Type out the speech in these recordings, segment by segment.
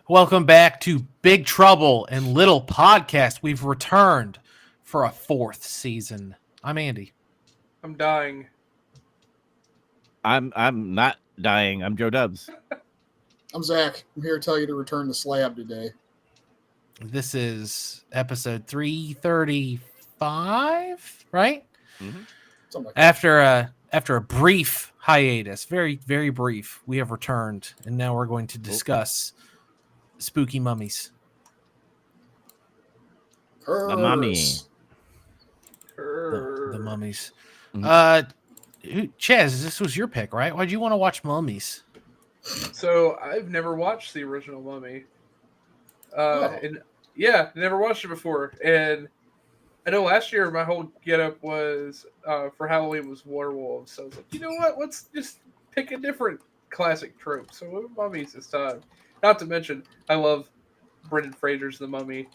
Welcome back to Big Trouble and Little Podcast. We've returned for a fourth season. I'm Andy. I'm dying. I'm not dying. I'm Joe Dubs. I'm Zach. I'm here to tell you to return the slab today. This is episode 335, right? Mm-hmm. Something like that. After a brief hiatus, very, very brief, we have returned, and now we're going to discuss spooky mummies. The mummy. The mummies. Mm-hmm. Chaz, this was your pick, right? Why'd you want to watch Mummies? So I've never watched the original Mummy. Oh. And yeah, never watched it before. And I know last year my whole getup was for Halloween was werewolves. So I was like, you know what? Let's just pick a different classic trope. So what about Mummies this time? Not to mention, I love Brendan Fraser's The Mummy.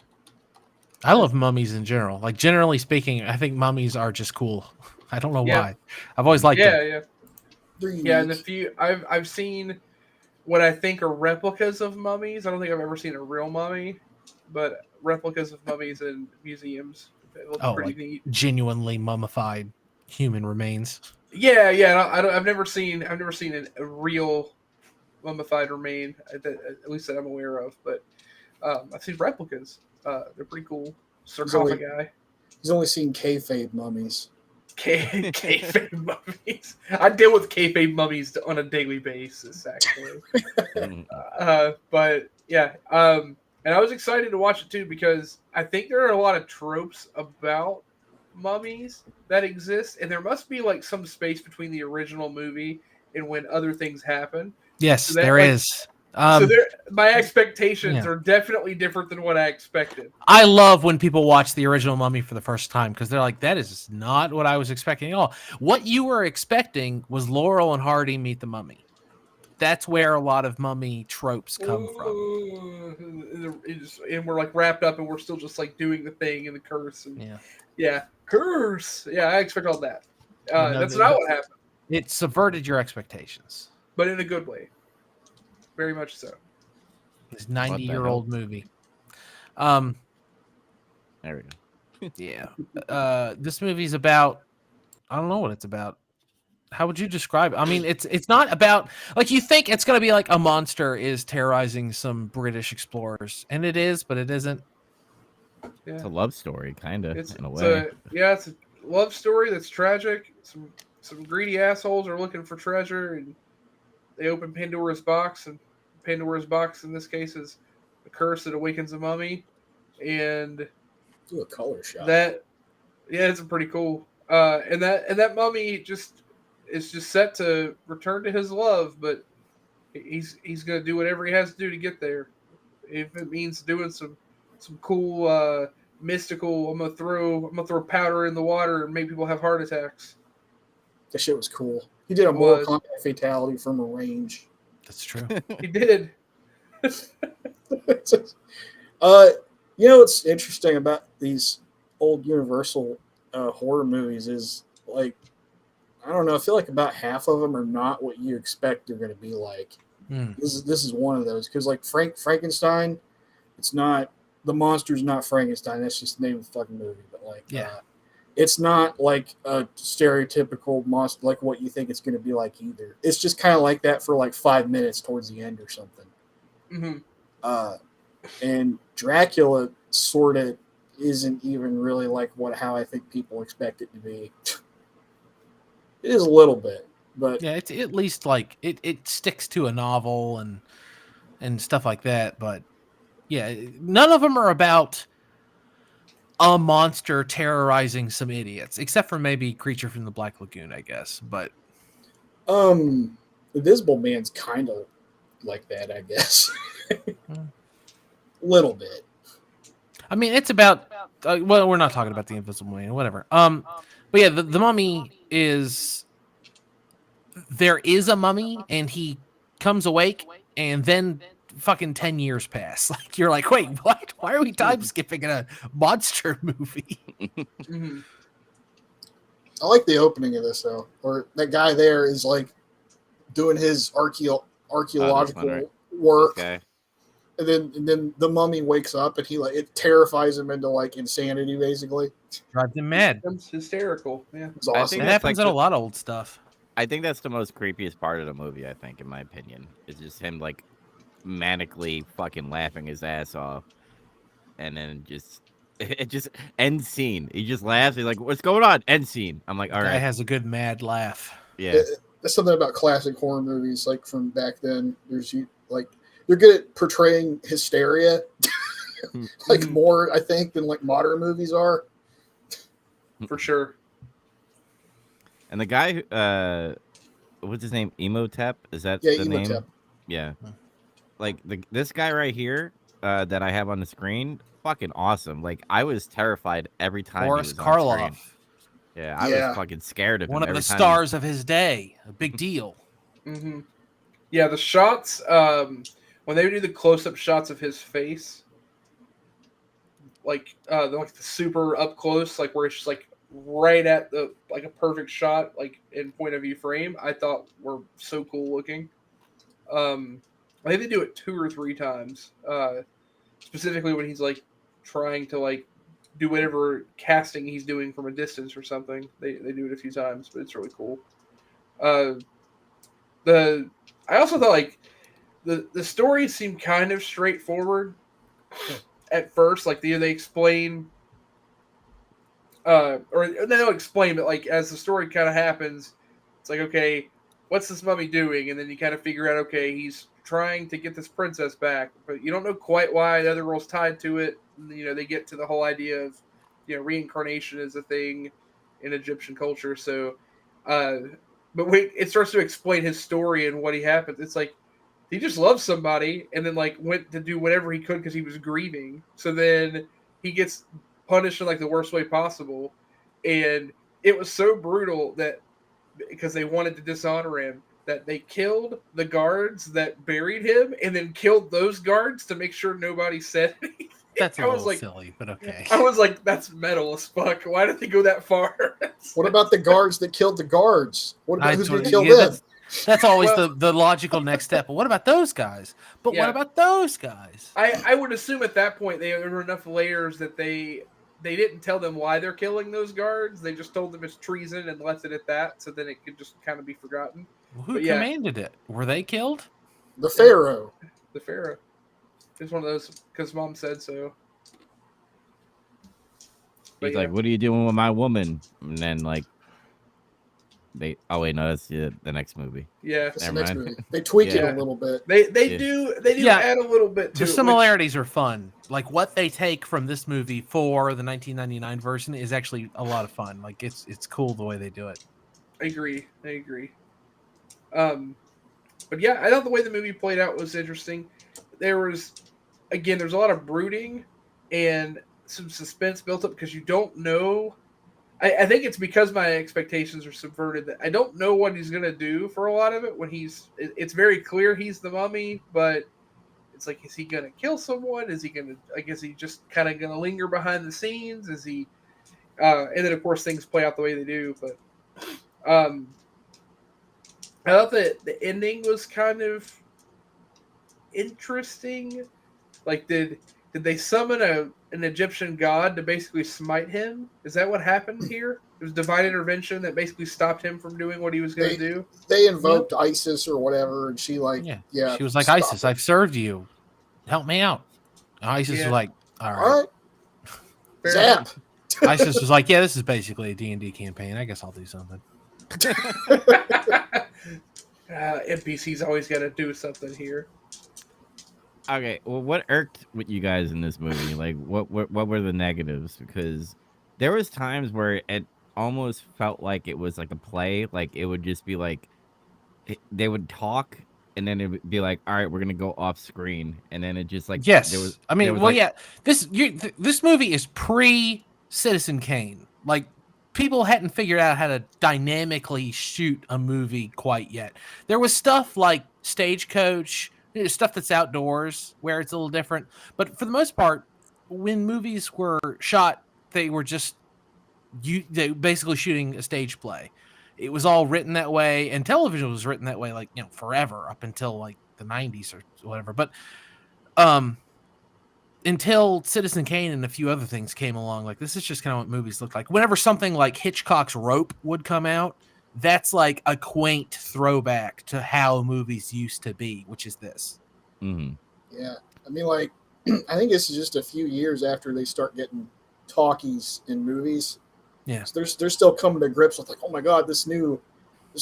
I love mummies in general. Like, generally speaking, I think mummies are just cool. I don't know why. I've always liked them. Yeah. They're Yeah, and unique. I've seen what I think are replicas of mummies. I don't think I've ever seen a real mummy, but replicas of mummies in museums. It looks pretty neat. Genuinely mummified human remains. Yeah. I've never seen a real mummified remain at least that I'm aware of. But I've seen replicas. They're pretty cool. Sarcophagi. He's only seen kayfabe mummies. Kayfabe mummies. I deal with kayfabe mummies on a daily basis, actually. But yeah, and I was excited to watch it too because I think there are a lot of tropes about mummies that exist, and there must be like some space between the original movie and when other things happen. Yes, So that, there like, is. My expectations are definitely different than what I expected. I love when people watch the original Mummy for the first time because they're like, that is not what I was expecting at all. What you were expecting was Laurel and Hardy meet the mummy. That's where a lot of mummy tropes come from. And we're like wrapped up and we're still just like doing the thing and the curse. And, curse. Yeah, I expect all that. That's not what happened. It subverted your expectations. But in a good way. Very much so. This 90-year-old movie. There we go. Yeah. This movie's about, I don't know what it's about. How would you describe it? I mean, it's not about, like, you think it's going to be like a monster is terrorizing some British explorers. And it is, but it isn't. Yeah. It's a love story, kind of, in a way. It's a love story that's tragic. Some greedy assholes are looking for treasure, and they open Pandora's box, and Pandora's box in this case is a curse that awakens a mummy, and Do a color shot. It's pretty cool. And that mummy is just set to return to his love, but he's gonna do whatever he has to do to get there. If it means doing some cool mystical, I'm gonna throw powder in the water and make people have heart attacks. That shit was cool. He did a Mortal Kombat fatality from a range. That's true. He did. What's interesting about these old Universal horror movies is, like, I don't know, I feel like about half of them are not what you expect they're going to be like. This is one of those, because like Frankenstein, it's not, the monster's not Frankenstein. That's just the name of the fucking movie. But like, it's not like a stereotypical monster like what you think it's going to be like either. It's just kind of like that for like 5 minutes towards the end or something. Mm-hmm. And Dracula sort of isn't even really like how I think people expect it to be. It is a little bit, but yeah, it's at least like it sticks to a novel and stuff like that. But yeah, none of them are about a monster terrorizing some idiots, except for maybe Creature from the Black Lagoon, I guess. But Invisible Man's kind of like that, I guess. Little bit. I mean, it's about well, we're not talking about the Invisible Man, whatever. But yeah, the mummy is, there is a mummy and he comes awake and then fucking 10 years pass. Like, you're like, wait, what? Why are we time skipping in a monster movie? Mm-hmm. I like the opening of this though, or that guy there is like doing his archaeological work, and then the mummy wakes up and it terrifies him into like insanity, basically. Drives him mad. Becomes hysterical. Yeah, It's awesome. It happens in a lot of old stuff. I think that's the most creepiest part of the movie. I think, in my opinion, is just him like manically fucking laughing his ass off, and then it just end scene. He just laughs. He's like, "What's going on?" End scene. I'm like, "All right." Guy has a good mad laugh. Yeah. There's something about classic horror movies, like from back then. They're good at portraying hysteria, like more, I think, than like modern movies are. for sure. And the guy, what's his name? Imhotep? Is that the Imhotep. name? Yeah. Like this guy right here that I have on the screen, fucking awesome. Like I was terrified every time. Boris he was on screen. Karloff. Yeah, I was fucking scared of him. One of every the time stars of his day. A big deal. Mm-hmm. Yeah, the shots, when they do the close-up shots of his face, like the super up close, like where it's just like right at the like a perfect shot, like in point of view frame, I thought were so cool looking. I think they do it 2 or 3 times, specifically when he's like trying to like do whatever casting he's doing from a distance or something. They do it a few times, but it's really cool. I also thought like the story seemed kind of straightforward at first. Like they explain, or they don't explain, but like as the story kind of happens, it's like, okay, what's this mummy doing? And then you kind of figure out, okay, he's trying to get this princess back, but you don't know quite why. The other girl's tied to it. And, they get to the whole idea of, reincarnation is a thing in Egyptian culture. So, but when it starts to explain his story and what he happens, it's like he just loves somebody and then like went to do whatever he could because he was grieving. So then he gets punished in like the worst way possible, and it was so brutal that because they wanted to dishonor him, that they killed the guards that buried him and then killed those guards to make sure nobody said anything. That's a little silly, but okay. I was like, that's metal as fuck. Why did they go that far? What about the guards that killed the guards? What about who's going to kill them? That's always the logical next step. But what about those guys? But what about those guys? I would assume at that point there were enough layers that they didn't tell them why they're killing those guards. They just told them it's treason and left it at that, so then it could just kind of be forgotten. Well, who commanded it? Were they killed? The Pharaoh. The Pharaoh. It's one of those because Mom said so. He's like, "What are you doing with my woman?" And then like oh wait, no, that's the next movie. Yeah, that's the next movie. They tweak it a little bit. They do add a little bit to the similarities are fun. Like what they take from this movie for the 1999 version is actually a lot of fun. Like it's cool the way they do it. I agree. But yeah, I thought the way the movie played out was interesting. There's a lot of brooding and some suspense built up because you don't know. I think it's because my expectations are subverted that I don't know what he's going to do for a lot of it. It's very clear he's the mummy, but it's like, is he going to kill someone? Is he going to, is he just kind of going to linger behind the scenes? Is he, and then of course things play out the way they do, but, I thought that the ending was kind of interesting. Like, did they summon an Egyptian god to basically smite him? Is that what happened here? It was divine intervention that basically stopped him from doing what he was going to do? They invoked Isis or whatever, and she she was like, Isis, I've served you. Help me out. And Isis was like, all right. Zap. Isis was like, yeah, this is basically a D&D campaign. I guess I'll do something. NPC's always got to do something here. Okay, well, what irked with you guys in this movie? Like, what were the negatives? Because there was times where it almost felt like it was like a play. Like, it would just be like, they would talk, and then it would be like, all right, we're gonna go off screen, and then it just like, yes. There was, this movie is pre-Citizen Kane. Like, people hadn't figured out how to dynamically shoot a movie quite yet. There was stuff like Stagecoach. There's stuff that's outdoors where it's a little different. But for the most part, when movies were shot, they were just basically shooting a stage play. It was all written that way, and television was written that way, like, forever up until like the 90s or whatever. But until Citizen Kane and a few other things came along, like this is just kind of what movies look like. Whenever something like Hitchcock's Rope would come out, that's like a quaint throwback to how movies used to be, which is this. Mm-hmm. Yeah, I mean, like, I think this is just a few years after they start getting talkies in movies. Yeah, so they're still coming to grips with like, oh my god, this new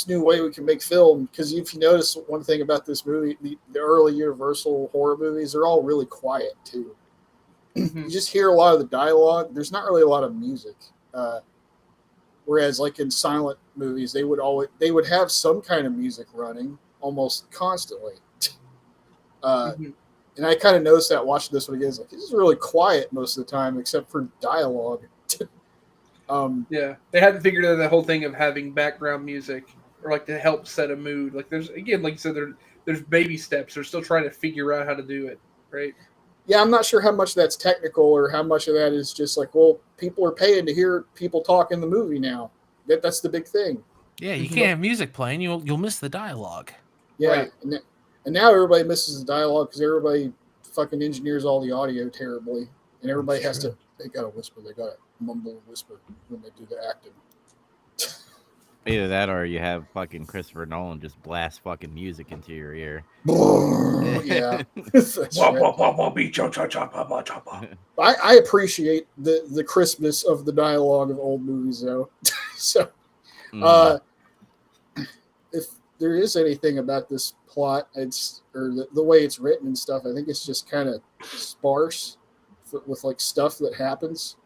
way we can make film. Because if you notice one thing about this movie, the early Universal horror movies, they're all really quiet too. You just hear a lot of the dialogue. There's not really a lot of music. Whereas like in silent movies, they would have some kind of music running almost constantly. And I kind of noticed that watching this one again. Like, this is really quiet most of the time, except for dialogue. Yeah, they hadn't figured out the whole thing of having background music or like to help set a mood. Like there's, again, like you said, there's baby steps. They're still trying to figure out how to do it, right? Yeah, I'm not sure how much that's technical or how much of that is just like, well, people are paying to hear people talk in the movie now. That's the big thing. Yeah, you can't have music playing. You'll miss the dialogue. Yeah, Right. And now everybody misses the dialogue because everybody fucking engineers all the audio terribly, and everybody has to. They gotta whisper. They gotta mumble and whisper when they do the acting. Either that or you have fucking Christopher Nolan just blast fucking music into your ear. Yeah. That's right. I appreciate the crispness of the dialogue of old movies, though. So, if there is anything about this plot, or the way it's written and stuff, I think it's just kind of sparse with like stuff that happens,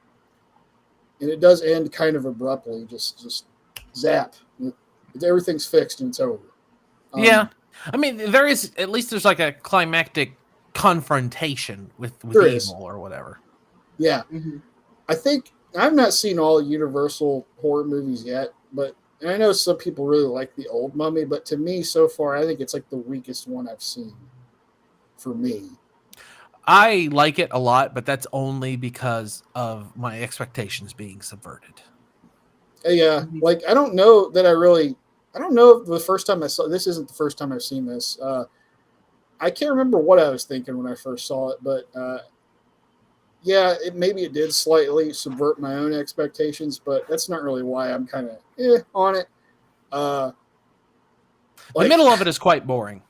and it does end kind of abruptly. Just zap. Everything's fixed and it's over. Yeah, I mean, there's like a climactic confrontation with There evil is. or whatever. Yeah. I think I've not seen all Universal horror movies yet, and I know some people really like the old Mummy, but to me, so far, I think it's like the weakest one I've seen for me. I like it a lot, but that's only because of my expectations being subverted. Yeah, like I don't know if the first time I saw this isn't the first time I've seen this. I can't remember what I was thinking when I first saw it, but yeah, maybe it did slightly subvert my own expectations, but that's not really why I'm kind of on it. The middle of it is quite boring.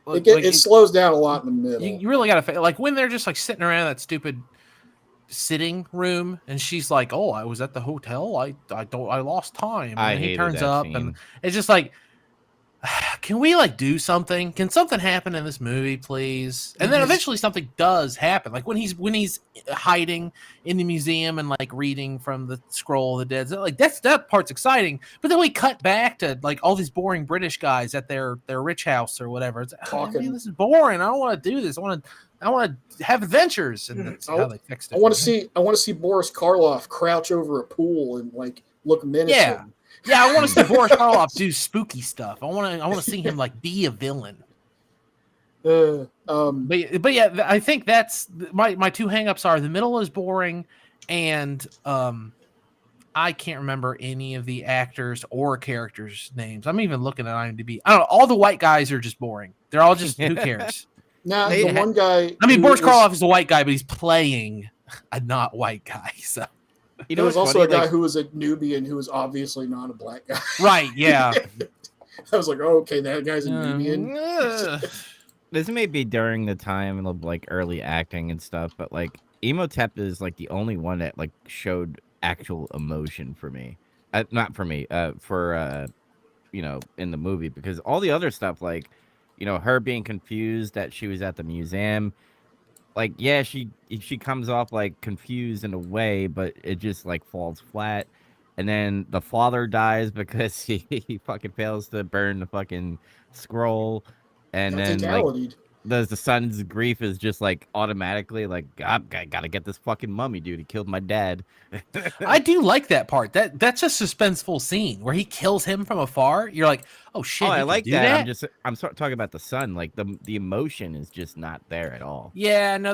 It slows down a lot in the middle. You really got to like when they're just like sitting around that stupid sitting room, and she's like, "Oh, I was at the hotel. I lost time." And he turns up, scene. And it's just like, can we like do something? Can something happen in this movie, please? And then eventually something does happen. Like when he's hiding in the museum and like reading from the scroll of the dead. So, like that part's exciting. But then we cut back to like all these boring British guys at their rich house or whatever. It's talking. Man, this is boring. I don't want to do this. I want to have adventures. And that's how they fixed it. I want to see Boris Karloff crouch over a pool and like look menacing. Yeah, I want to see Boris Karloff do spooky stuff. I want to see him like be a villain. But yeah, I think that's my two hangups are the middle is boring, and I can't remember any of the actors or characters' names. I'm even looking at IMDb. I don't know. All the white guys are just boring. They're all just who cares? Now the one guy. I mean, Boris Karloff is a white guy, but he's playing a not white guy. So. There was also a guy who was a Nubian who was obviously not a black guy. Right, yeah. I was like, oh, okay, that guy's a Nubian. This may be during the time of like early acting and stuff, but like Imhotep is like the only one that like showed actual emotion for me. Not for me, for in the movie, because all the other stuff, like, her being confused that she was at the museum. Like, yeah, she comes off like confused in a way, but it just like falls flat. And then the father dies because he fucking fails to burn the fucking scroll. And then like the son's grief is just like automatically like, I gotta get this fucking mummy, dude. He killed my dad. I do like that part. That's a suspenseful scene where he kills him from afar. You're like, oh shit. Oh, I like that. I'm talking about the son. Like the emotion is just not there at all. Yeah, no,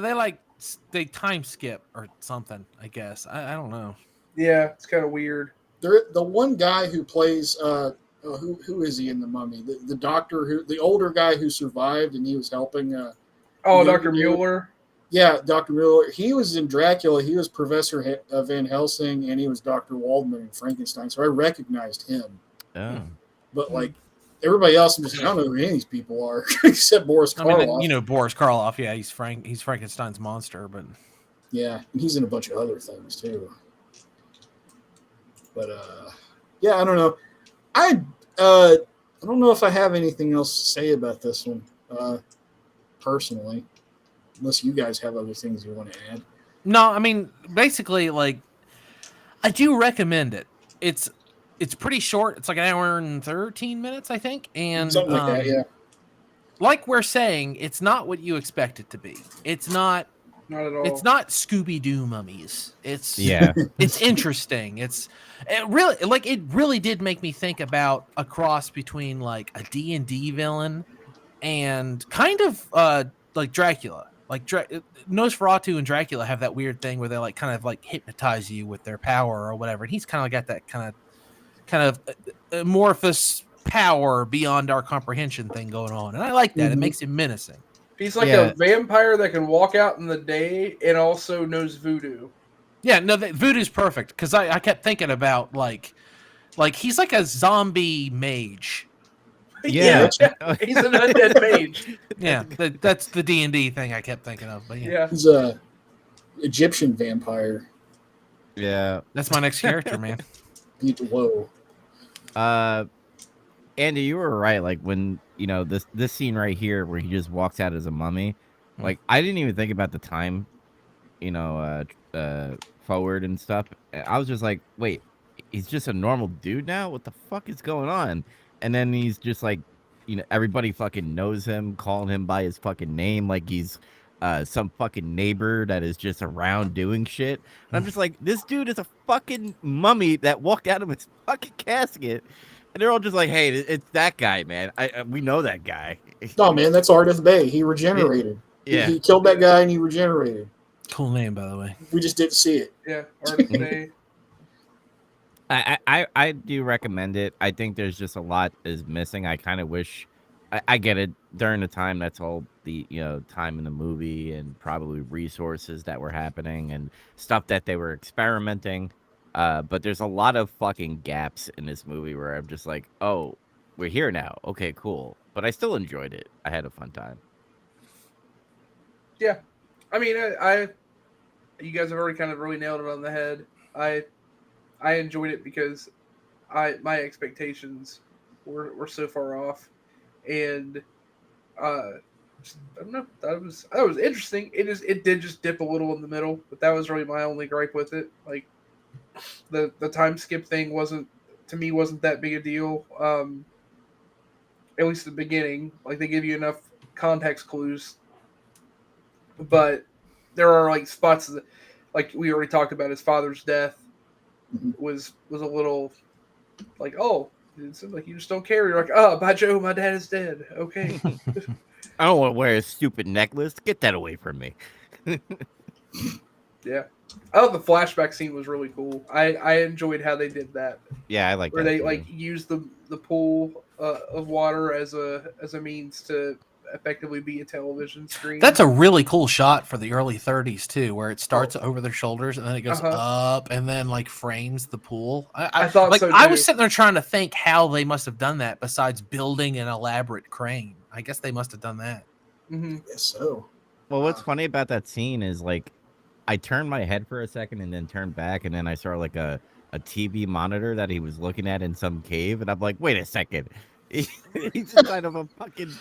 they time skip or something, I guess. I don't know. Yeah, it's kind of weird. The one guy who plays who is he in the Mummy? The doctor the older guy who survived and he was helping. Dr. Mueller. Yeah, Dr. Miller. He was in Dracula. He was Professor Van Helsing, and he was Dr. Waldman in Frankenstein. So I recognized him. Oh. But like everybody else, I don't know who any of these people are except Boris Karloff. I mean, Boris Karloff. Yeah, he's Frankenstein's monster, but yeah, and he's in a bunch of other things too. But yeah, I don't know. I don't know if I have anything else to say about this one, personally, unless you guys have other things you want to add. no, I mean, basically, like, I do recommend it. It's pretty short. It's like an hour and 13 minutes, I think, and Something like that, yeah. Like we're saying, it's not what you expect it to be. It's not at all. It's not Scooby-Doo mummies. It's interesting. It really did make me think about a cross between like a D&D villain and kind of like Dracula. Like Nosferatu and Dracula have that weird thing where they like kind of like hypnotize you with their power or whatever. And he's kind of got that kind of amorphous power beyond our comprehension thing going on. And I like that. It makes him menacing. He's like a vampire that can walk out in the day and also knows voodoo. Yeah, no, voodoo's perfect because I kept thinking about like he's like a zombie mage. Yeah. He's an undead mage. Yeah, that's the D&D thing I kept thinking of. But yeah. He's a Egyptian vampire. Yeah. That's my next character, man. Whoa. Andy, you were right. Like when this scene right here where he just walks out as a mummy, like I didn't even think about the time, forward and stuff. I was just like, wait, he's just a normal dude now? What the fuck is going on? And then he's just like, everybody fucking knows him, calling him by his fucking name, like he's some fucking neighbor that is just around doing shit. And I'm just like, this dude is a fucking mummy that walked out of his fucking casket. And they're all just like, hey, it's that guy, man. We know that guy. No, man, that's Ardeth Bay. He regenerated. Yeah. He killed that guy and he regenerated. Cool name, by the way. We just didn't see it. Yeah, Ardeth Bay. I do recommend it. I think there's just a lot is missing. I kind of wish I get it during the time. That's all the time in the movie and probably resources that were happening and stuff that they were experimenting. But there's a lot of fucking gaps in this movie where I'm just like, oh, we're here now. Okay, cool. But I still enjoyed it. I had a fun time. Yeah, I mean, you guys have already kind of really nailed it on the head. I enjoyed it because my expectations were so far off, and I don't know. That was interesting. It did just dip a little in the middle, but that was really my only gripe with it. Like the time skip thing wasn't that big a deal. At least at the beginning, like they give you enough context clues, but there are like spots that, like we already talked about, his father's death was a little like, oh, it seems like you just don't care. You're like, oh, by Joe, my dad is dead. Okay. I don't want to wear a stupid necklace. Get that away from me. Yeah. I thought the flashback scene was really cool. I enjoyed how they did that. Yeah, I like where that. Where they too. like used the pool of water as a means to effectively be a television screen. That's a really cool shot for the early 30s too, where it starts over their shoulders and then it goes up and then like frames the pool. I thought like so I was sitting there trying to think how they must have done that besides building an elaborate crane. I guess they must have done that. Mm-hmm. I guess so. Well, what's funny about that scene is like I turned my head for a second and then turned back and then I saw like a TV monitor that he was looking at in some cave and I'm like, wait a second. He's inside of a fucking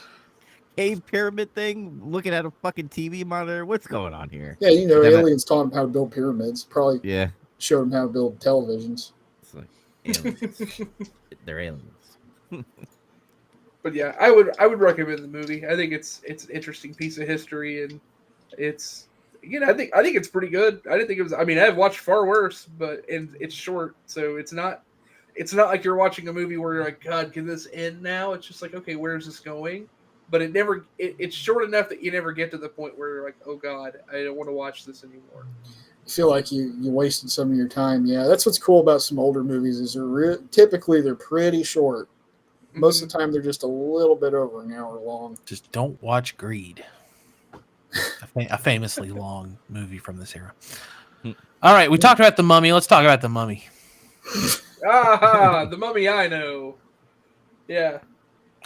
cave pyramid thing, looking at a fucking TV monitor. What's going on here? Yeah, aliens taught him how to build pyramids. Probably showed him how to build televisions. It's like aliens. They're aliens. But yeah, I would recommend the movie. I think it's an interesting piece of history, and it's I think it's pretty good. I didn't think it was. I mean, I've watched far worse, but it's short, so it's not like you're watching a movie where you're like, God, can this end now? It's just like, okay, where's this going? But it's short enough that you never get to the point where you're like, oh God, I don't want to watch this anymore. I feel like you wasted some of your time. Yeah, that's what's cool about some older movies is typically they're pretty short. Most of the time they're just a little bit over an hour long. Just don't watch Greed. a famously long movie from this era. All right, we talked about the Mummy. Let's talk about the Mummy. The Mummy I know. Yeah.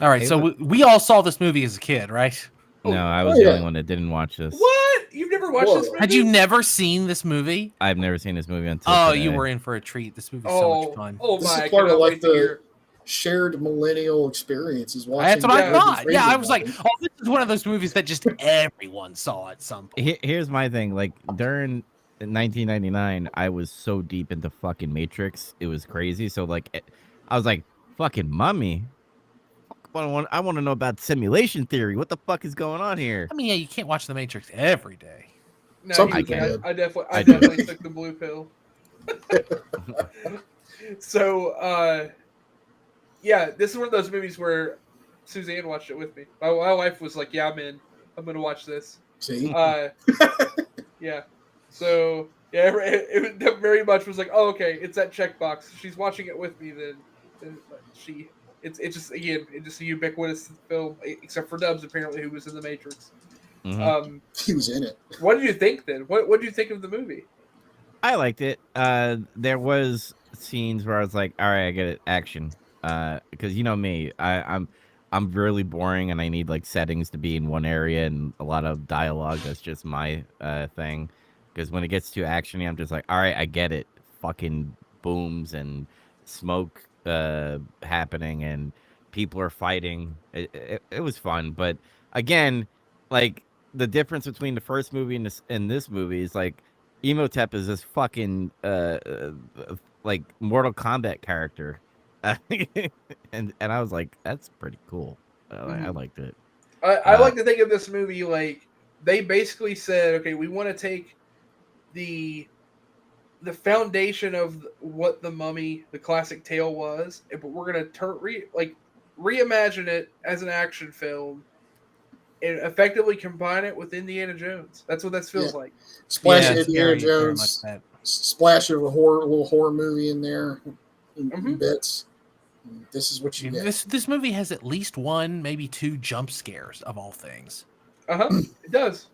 All right, so we all saw this movie as a kid, right? No, I was the only one that didn't watch this. What? You've never watched this movie? Had you never seen this movie? I've never seen this movie until today. You were in for a treat. This movie's so much fun. Oh This my! is part of like the hear. shared millennial experience. Is watching. That's what I thought. Fraser Yeah, I was movie. like, oh, this is one of those movies that just everyone saw at some point. Here's my thing. Like during 1999, I was so deep into fucking Matrix, it was crazy. So like, I was like, fucking Mummy. I want to know about simulation theory. What the fuck is going on here? I mean, yeah, you can't watch The Matrix every day. No, Some I people definitely took the blue pill. So, yeah, this is one of those movies where Suzanne watched it with me. My wife was like, "Yeah, I'm in. I'm gonna watch this." See, Yeah. So yeah, it very much was like, "Oh, okay, it's that checkbox." She's watching it with me. Then it's just again, it's just a ubiquitous film, except for Dubs apparently, who was in the Matrix. Mhm. he was in it. What did you think then? What did you think of the movie? I liked it. There was scenes where I was like, all right, I get it, action. Because you know me, I'm really boring and I need like settings to be in one area and a lot of dialogue. That's just my thing. Because when it gets too actiony, I'm just like, all right, I get it. Fucking booms and smoke happening and people are fighting. It was fun, but again, like the difference between the first movie and this movie is like Imhotep is this fucking like Mortal Kombat character, and I was like, that's pretty cool. I liked it. I like to think of this movie like they basically said, okay, we want to take the foundation of what the Mummy, the classic tale was, but we're gonna reimagine it as an action film and effectively combine it with Indiana Jones. That's what this feels like. Splash Yeah, of Indiana very Jones, much that. splash of a little horror movie in there, in bits. This is what you get. This movie has at least one, maybe two jump scares of all things. It does.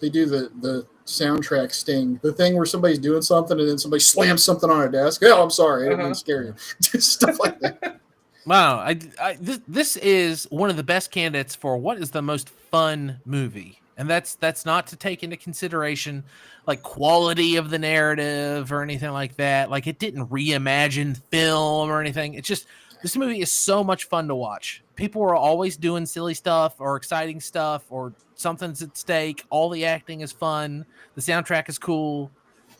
They do the soundtrack sting, the thing where somebody's doing something and then somebody slams something on a desk. Oh, I'm sorry, I didn't mean to scare you. Stuff like that. Wow, this is one of the best candidates for what is the most fun movie, and that's not to take into consideration like quality of the narrative or anything like that. Like it didn't reimagine film or anything. It's just this movie is so much fun to watch. People are always doing silly stuff or exciting stuff or something's at stake. All the acting is fun. The soundtrack is cool.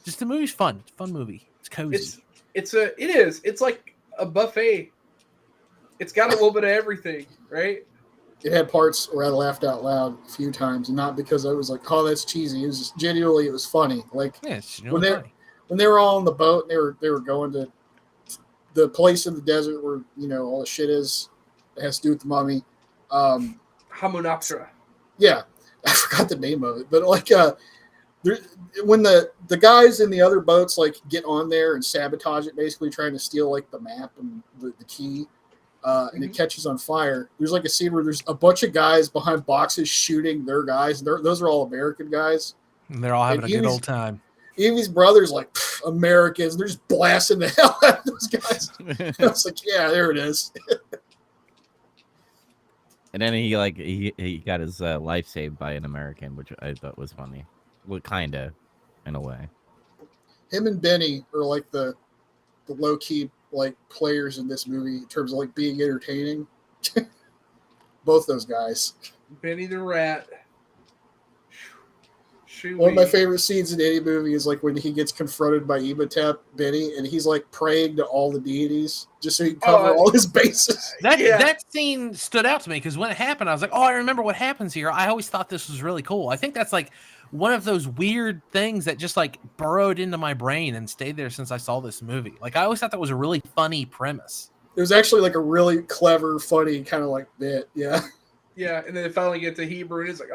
Just the movie's fun. It's a fun movie. It's cozy. It is. It's like a buffet. It's got a little bit of everything, right? It had parts where I laughed out loud a few times, and not because I was like, "Oh, that's cheesy." It was just genuinely, it was funny. Like Yeah, it's when they were all on the boat, and they were going to the place in the desert where all the shit is. It has to do with the Mummy. Hamunaptra. Yeah, I forgot the name of it, but like when the guys in the other boats like get on there and sabotage it, basically trying to steal like the map and the key. And it catches on fire. There's like a scene where there's a bunch of guys behind boxes shooting their guys. Those are all American guys. And they're all having a good old time. Evie's brother's like, Americans. They're just blasting the hell out of those guys. I was like, yeah, there it is. And then he got his life saved by an American, which I thought was funny. Well, kinda, in a way. Him and Benny are like the low key like players in this movie in terms of like being entertaining. Both those guys. Benny the Rat. One of my favorite scenes in any movie is like when he gets confronted by Imhotep, Benny, and he's like praying to all the deities just so he can cover all his bases. That scene stood out to me because when it happened, I was like, oh, I remember what happens here. I always thought this was really cool. I think that's like one of those weird things that just like burrowed into my brain and stayed there since I saw this movie. Like I always thought that was a really funny premise. It was actually like a really clever, funny kind of like bit. Yeah. Yeah, and then they finally get to Hebrew and it's like,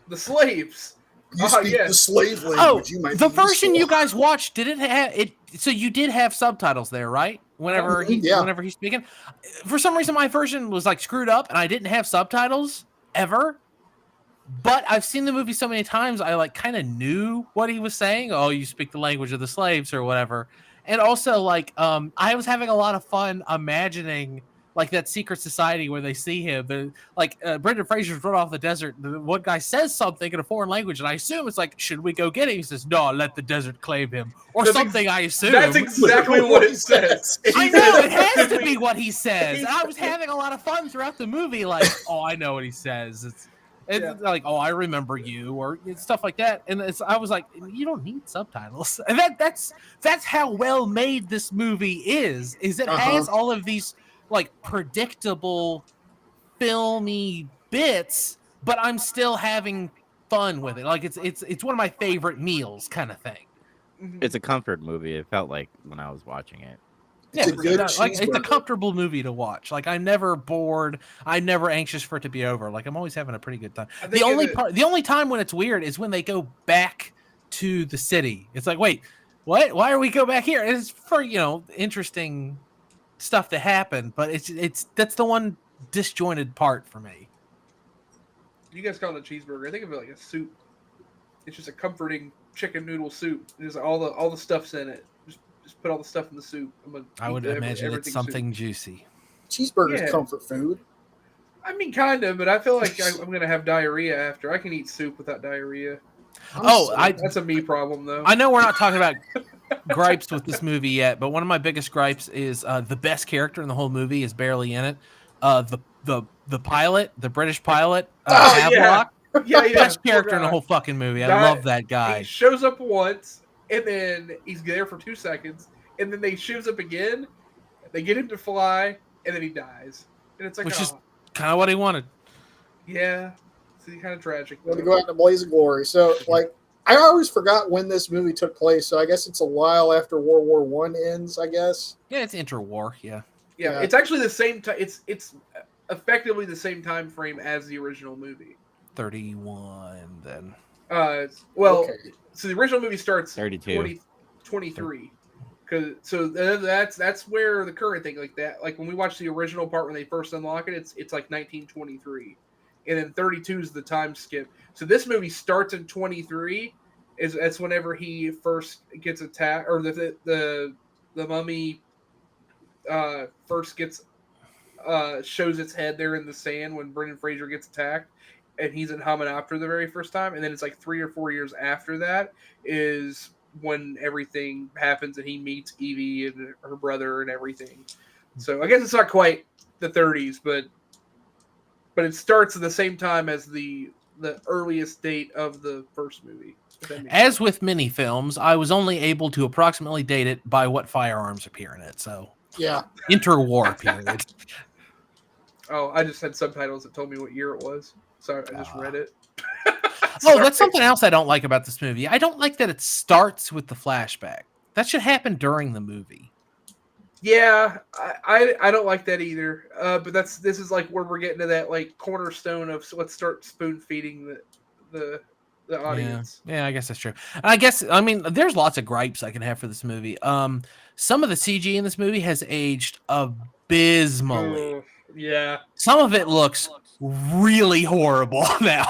the slaves. You speak the slave language. You might the be version useful. you guys watched, did it have it? So you did have subtitles there, right? Whenever he's speaking. For some reason, my version was like screwed up, and I didn't have subtitles ever. But I've seen the movie so many times, I like kind of knew what he was saying. Oh, you speak the language of the slaves or whatever. And also, like, I was having a lot of fun imagining like that secret society where they see him. Brendan Fraser's run off the desert. The one guy says something in a foreign language, and I assume it's like, "Should we go get him?" He says, "No, let the desert claim him," or something. I assume that's exactly what it says. I know it has to be what he says. I was having a lot of fun throughout the movie. Like, oh, I know what he says. It's like, oh, I remember you, or stuff like that. And I was like, you don't need subtitles. And that's how well made this movie is it has all of these like predictable filmy bits, but I'm still having fun with it. Like it's one of my favorite meals kind of thing. It's a comfort movie. It felt like when I was watching it. It's a good it's a cheeseburger. comfortable movie to watch. Like I'm never bored. I'm never anxious for it to be over. Like I'm always having a pretty good time. The only time when it's weird is when they go back to the city. It's like, wait, what? Why are we go back here? It's for interesting stuff to happen, but that's the one disjointed part for me. You guys call it a cheeseburger. I think of it like a soup. It's just a comforting chicken noodle soup. There's all the stuff's in it. Just put all the stuff in the soup. I would imagine it's something juicy. Cheeseburger's comfort food. I mean, kind of, but I feel like I'm going to have diarrhea after. I can eat soup without diarrhea. That's a me problem, though. I know we're not talking about gripes with this movie yet, but one of my biggest gripes is the best character in the whole movie is barely in it. The pilot, the British pilot, Havelock. Yeah, best character in the whole fucking movie. I love that guy. He shows up once, and then he's there for 2 seconds, and then they shows up again. They get him to fly, and then he dies. And it's like, which is kind of what he wanted. Yeah, it's kind of tragic. To go out in a blaze of glory. So, like, I always forgot when this movie took place. So I guess it's a while after World War One ends. I guess. Yeah, it's interwar. Yeah, it's actually the same time. It's effectively the same time frame as the original movie. 31 then. So the original movie starts 32. 23. So that's where the current thing like that. Like when we watch the original part when they first unlock it, it's like 1923, and then 32 is the time skip. So this movie starts in 23. That's whenever he first gets attacked, or the mummy first gets shows its head there in the sand when Brendan Fraser gets attacked. And he's in Hominopter the very first time, and then it's like 3 or 4 years after that is when everything happens, and he meets Evie and her brother and everything. So I guess it's not quite the 30s, but it starts at the same time as the earliest date of the first movie. As with many films, I was only able to approximately date it by what firearms appear in it. So yeah, interwar period. Oh, I just had subtitles that told me what year it was. Sorry, I just read it. Oh, that's something else I don't like about this movie. I don't like that it starts with the flashback. That should happen during the movie. Yeah, I don't like that either. But this is like where we're getting to that like cornerstone of let's start spoon feeding the audience. Yeah, I guess that's true. I mean, there's lots of gripes I can have for this movie. Some of the CG in this movie has aged abysmally. Yeah, some of it looks really horrible now.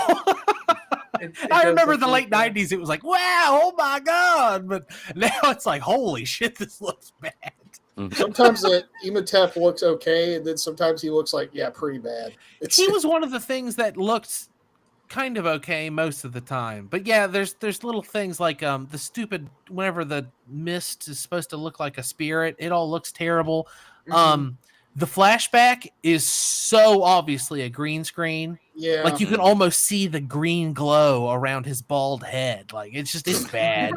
I remember the late 90s, it was like, wow, oh my God. But now it's like, holy shit, this looks bad. Sometimes Imhotep looks okay, and then sometimes he looks like, pretty bad. He was one of the things that looked kind of okay most of the time. But yeah, there's little things like the stupid, whenever the mist is supposed to look like a spirit, it all looks terrible. Mm-hmm. The flashback is so obviously a green screen. Yeah. Like you can almost see the green glow around his bald head. Like it's bad.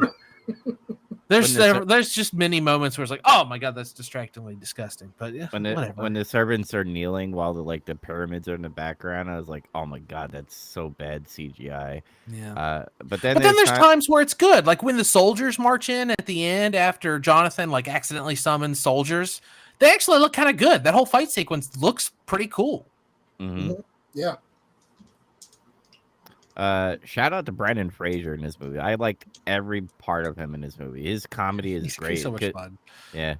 There's just many moments where it's like, oh my God, that's distractingly disgusting. But yeah, when the servants are kneeling while the pyramids are in the background, I was like, oh my God, that's so bad CGI. Yeah. But then there's times where it's good, like when the soldiers march in at the end after Jonathan like accidentally summons soldiers. They actually look kind of good. That whole fight sequence looks pretty cool. Mm-hmm. Yeah. Shout out to Brendan Fraser in this movie. I liked every part of him in this movie. His comedy is great. He's so much fun. Yeah.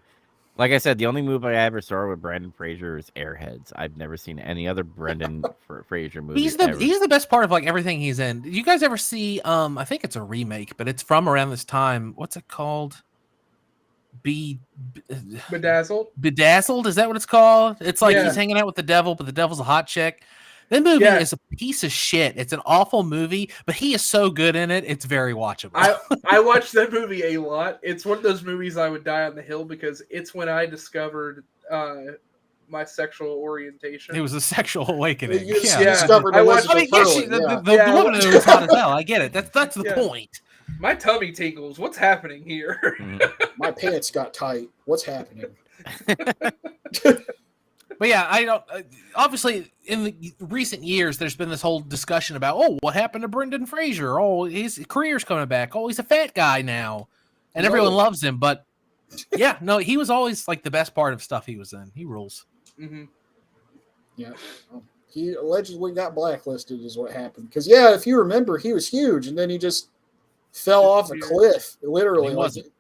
Like I said, the only movie I ever saw with Brendan Fraser is Airheads. I've never seen any other Brendan Fraser movie. He's ever. the best part of like everything he's in. Did you guys ever see? I think it's a remake, but it's from around this time. What's it called? Bedazzled. Bedazzled, is that what it's called? It's like Yeah. he's hanging out with the devil, but the devil's a hot chick. That movie Yeah. is a piece of shit. It's an awful movie, but he is so good in it. It's very watchable. I watched that movie a lot. It's one of those movies I would die on the hill because it's when I discovered my sexual orientation. It was a sexual awakening. You Yeah. discovered I watched- Elizabeth Hurley, yeah. The woman in it was hot as hell. I get it. That's the Yeah. point. My tummy tingles. What's happening here? My pants got tight. What's happening? But yeah, I don't. Obviously, in the recent years, there's been this whole discussion about, oh, what happened to Brendan Fraser? Oh, his career's coming back. Oh, he's a fat guy now, and everyone loves him. But yeah, no, he was always like the best part of stuff he was in. He rules. Mm-hmm. Yeah. He allegedly got blacklisted is what happened. Because, yeah, if you remember, he was huge, and then he just fell off a cliff, literally. He wasn't.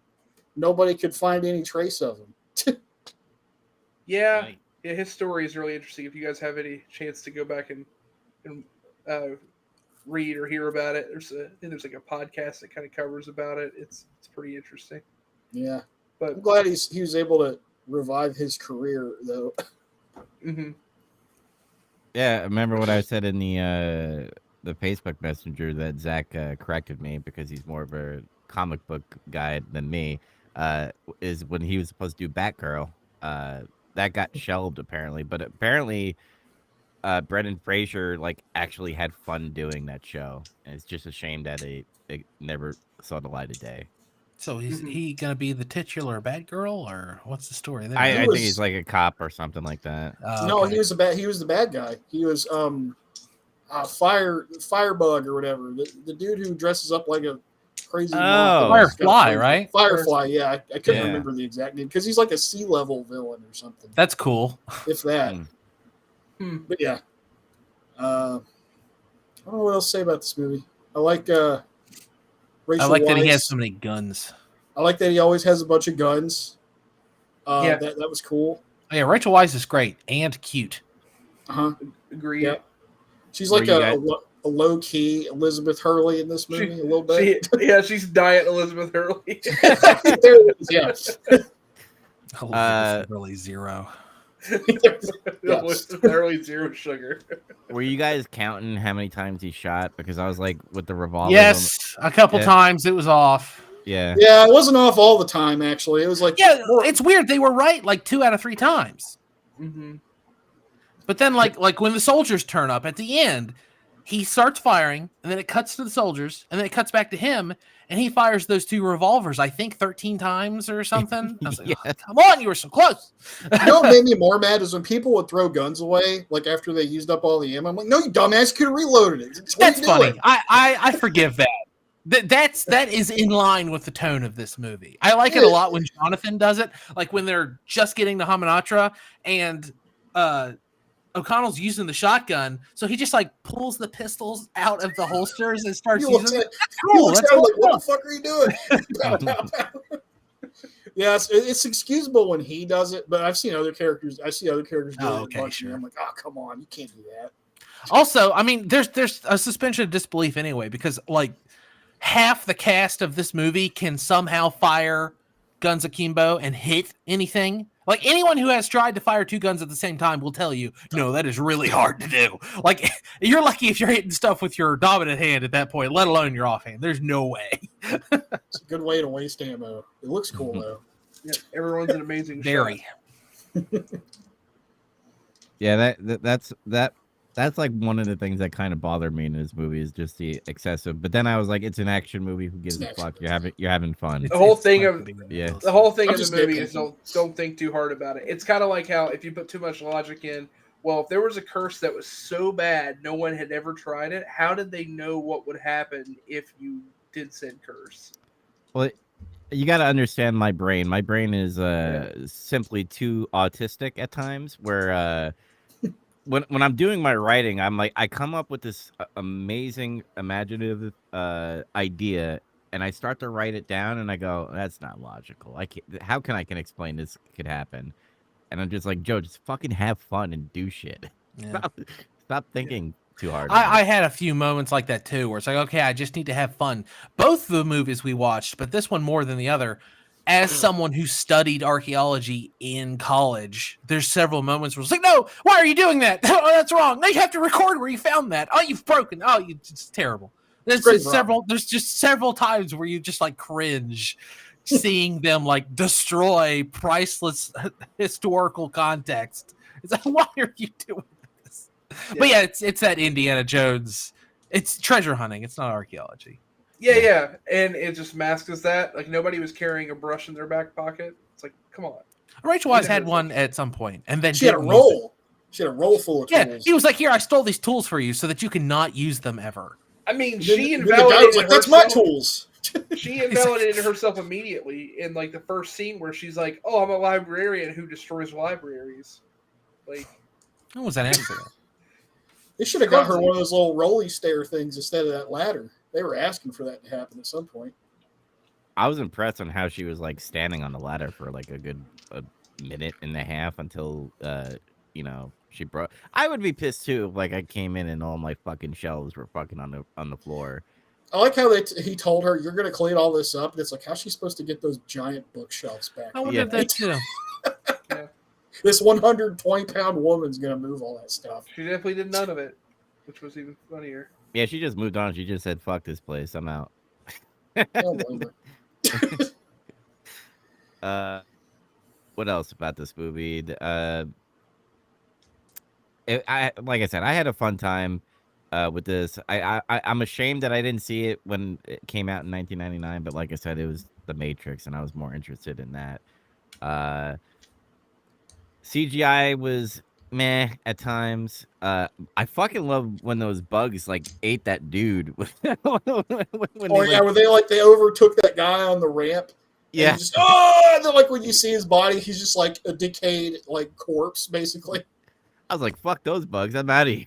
Nobody could find any trace of him. Yeah. Right. Yeah, his story is really interesting. If you guys have any chance to go back and read or hear about it, I think there's like a podcast that kind of covers about it. It's pretty interesting. Yeah. But I'm glad he was able to revive his career, though. mm-hmm. Yeah, I remember what I said in the Facebook Messenger that Zach corrected me because he's more of a comic book guy than me. Is when he was supposed to do Batgirl. That got shelved apparently, but apparently Brendan Fraser like actually had fun doing that show, and it's just a shame that it never saw the light of day. So is he gonna be the titular bad girl, or what's the story there? I was- think he's like a cop or something like that. No, okay. he was the bad guy. He was Firebug or whatever. The dude who dresses up like a crazy moth. Firefly, right? Firefly, yeah. I couldn't Yeah. remember the exact name because he's like a sea level villain or something. That's cool. If that. But yeah. I don't know what else to say about this movie. I like Rachel I like that he Weisz. has so many guns. I like that he always has a bunch of guns. Yeah. That was cool. Oh, yeah, Rachel Weisz is great and cute. Uh-huh. Agreed. Yeah. She's like Were a you low-key Elizabeth Hurley in this movie a little bit. She's Diet Elizabeth Hurley. There it is, yeah. Really zero. Elizabeth Hurley, zero sugar. Were you guys counting how many times he shot? Because I was like with the revolver. Yes, a couple Yeah. times it was off. Yeah. Yeah, it wasn't off all the time, actually. It was like... Yeah, it's weird. They were right like 2 out of 3 times. Mm-hmm. But then, like when the soldiers turn up at the end, he starts firing, and then it cuts to the soldiers, and then it cuts back to him, and he fires those 2 revolvers, I think 13 times or something. I was like, Yeah. oh, come on, you were so close. You know what made me more mad is when people would throw guns away, like after they used up all the ammo. I'm like, no, you dumbass, you could have reloaded it. What That's are you doing? funny. I forgive that. That is in line with the tone of this movie. I like it a lot when Jonathan does it, like when they're just getting to Hamanatra and O'Connell's using the shotgun, so he just like pulls the pistols out of the holsters and starts He using looks them. at- That's he cool. looks That's at him cool. like, what the fuck are you doing? Pow, pow, pow. Yeah, it's excusable when he does it, but I've seen other characters. I see other characters do Oh, it. okay, And sure. I'm like, oh, come on, you can't do that. Also, I mean, there's a suspension of disbelief anyway, because like half the cast of this movie can somehow fire guns akimbo and hit anything. Like anyone who has tried to fire 2 guns at the same time will tell you, no, that is really hard to do. Like you're lucky if you're hitting stuff with your dominant hand at that point, let alone your offhand. There's no way. It's a good way to waste ammo. It looks cool though. Yeah, everyone's an amazing Very. Yeah, that's like one of the things that kind of bothered me in this movie is just the excessive. But then I was like, it's an action movie. Who gives It's a an fuck? action You're having fun. The whole thing fun of- to be Yeah. ridiculous. The whole thing I'm of just the movie is nitpicking. don't think too hard about it. It's kind of like how if you put too much logic in, well, if there was a curse that was so bad no one had ever tried it, how did they know what would happen if you did send curse? Well, you got to understand my brain. My brain is simply too autistic at times. Where when I'm doing my writing, I'm like I come up with this amazing imaginative idea, and I start to write it down, and I go, that's not logical. I can't. How can I explain this could happen? And I'm just like, Joe, just fucking have fun and do shit. Yeah. Stop thinking too hard. I had a few moments like that too, where it's like, okay, I just need to have fun. Both the movies we watched, but this one more than the other. As someone who studied archaeology in college, there's several moments where it's like, no, why are you doing that? Oh, that's wrong. Now you have to record where you found that. Oh, you've broken. Oh, it's terrible. There's just several times where you just like cringe seeing them like destroy priceless historical context. It's like, why are you doing this? Yeah. But yeah, it's that Indiana Jones. It's treasure hunting. It's not archaeology. Yeah, and it just masks as that. Like nobody was carrying a brush in their back pocket. It's like, come on. Rachel Weisz had one at some point, and then she had a roll. She had a roll full of tools. Yeah, he was like, "Here, I stole these tools for you, so that you can not use them ever." I mean, she invalidated like, that's my tools. She invalidated herself immediately in like the first scene where she's like, "Oh, I'm a librarian who destroys libraries." Like, what was that accident? They should have got her one of those little rolly stair things instead of that ladder. They were asking for that to happen at some point. I was impressed on how she was like standing on the ladder for like a good minute and a half until she broke. I would be pissed too if like I came in and all my fucking shelves were fucking on the floor. I like how he told her, you're going to clean all this up. And it's like, how's she supposed to get those giant bookshelves back? I wonder if that too. Yeah. This 120-pound woman's going to move all that stuff. She definitely did none of it, which was even funnier. Yeah, she just moved on. She just said, fuck this place. I'm out. What else about this movie? Like I said, I had a fun time with this. I'm ashamed that I didn't see it when it came out in 1999, but like I said, it was The Matrix, and I was more interested in that. CGI was meh at times. I fucking love when those bugs like ate that dude. When they overtook that guy on the ramp. Yeah. And then like when you see his body, he's just like a decayed like corpse, basically. I was like, fuck those bugs. I'm out of here.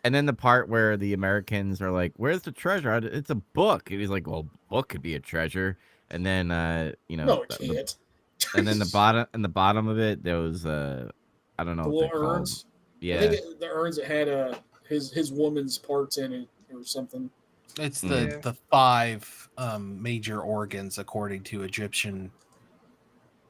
And then the part where the Americans are like, where's the treasure? It's a book. And he's like, well, book could be a treasure. And then no, it can't. And then the bottom of it, there was I don't know. The little urns. Yeah. I think the urns that had his woman's parts in it or something. It's the 5 major organs according to Egyptian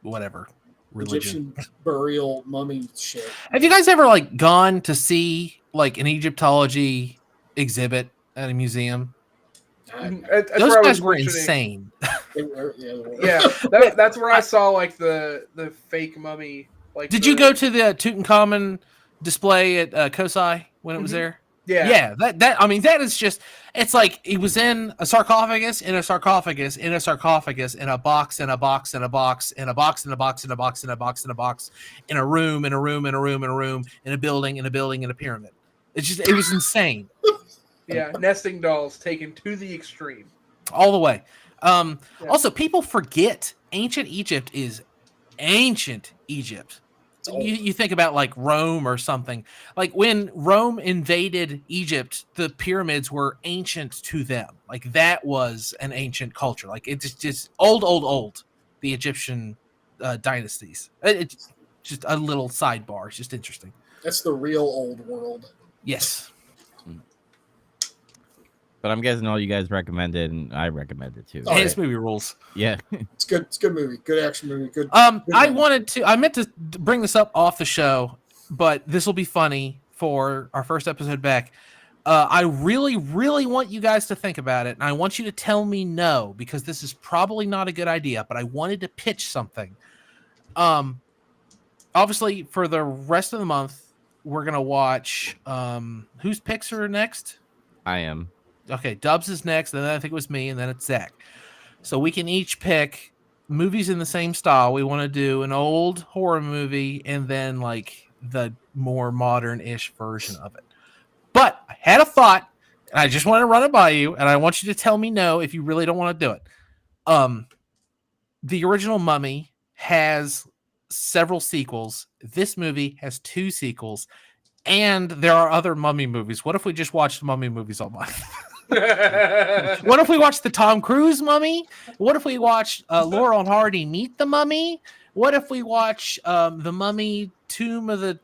whatever religion. Egyptian burial mummy shit. Have you guys ever like gone to see like an Egyptology exhibit at a museum? Those guys were insane. That's where I saw like the fake mummy. Like, did you go to the Tutankhamun display at Kosai when it was there? Yeah. That I mean, that is just, it's like he was in a sarcophagus, in a sarcophagus, in a sarcophagus, in a box, in a box, in a box, in a box, in a box, in a box, in a box, in a box, in a room, in a room, in a room, in a room, in a building, in a building, in a pyramid. It was insane. Yeah, nesting dolls taken to the extreme. All the way. Also, people forget ancient Egypt is ancient Egypt. You think about like Rome or something. Like when Rome invaded Egypt, the pyramids were ancient to them. Like that was an ancient culture. Like it's just old. The Egyptian dynasties. It's just a little sidebar. It's just interesting. That's the real old world. Yes. But I'm guessing all you guys recommended, and I recommended too. This movie rules. Yeah, it's good. It's a good movie. Good action movie. Good. I meant to bring this up off the show, but this will be funny for our first episode back. I really, really want you guys to think about it, and I want you to tell me no, because this is probably not a good idea. But I wanted to pitch something. Obviously, for the rest of the month, we're gonna watch. Whose picks are next? I am. Okay, Dubs is next, and then I think it was me, and then it's Zach. So we can each pick movies in the same style. We want to do an old horror movie and then like the more modern-ish version of it. But I had a thought, and I just want to run it by you, and I want you to tell me no if you really don't want to do it. The original Mummy has several sequels. This movie has 2 sequels, and there are other Mummy movies. What if we just watched Mummy movies all month? What if we watch the Tom Cruise Mummy? What if we watch Laurel and Hardy meet the Mummy? What if we watch the Mummy Tomb of the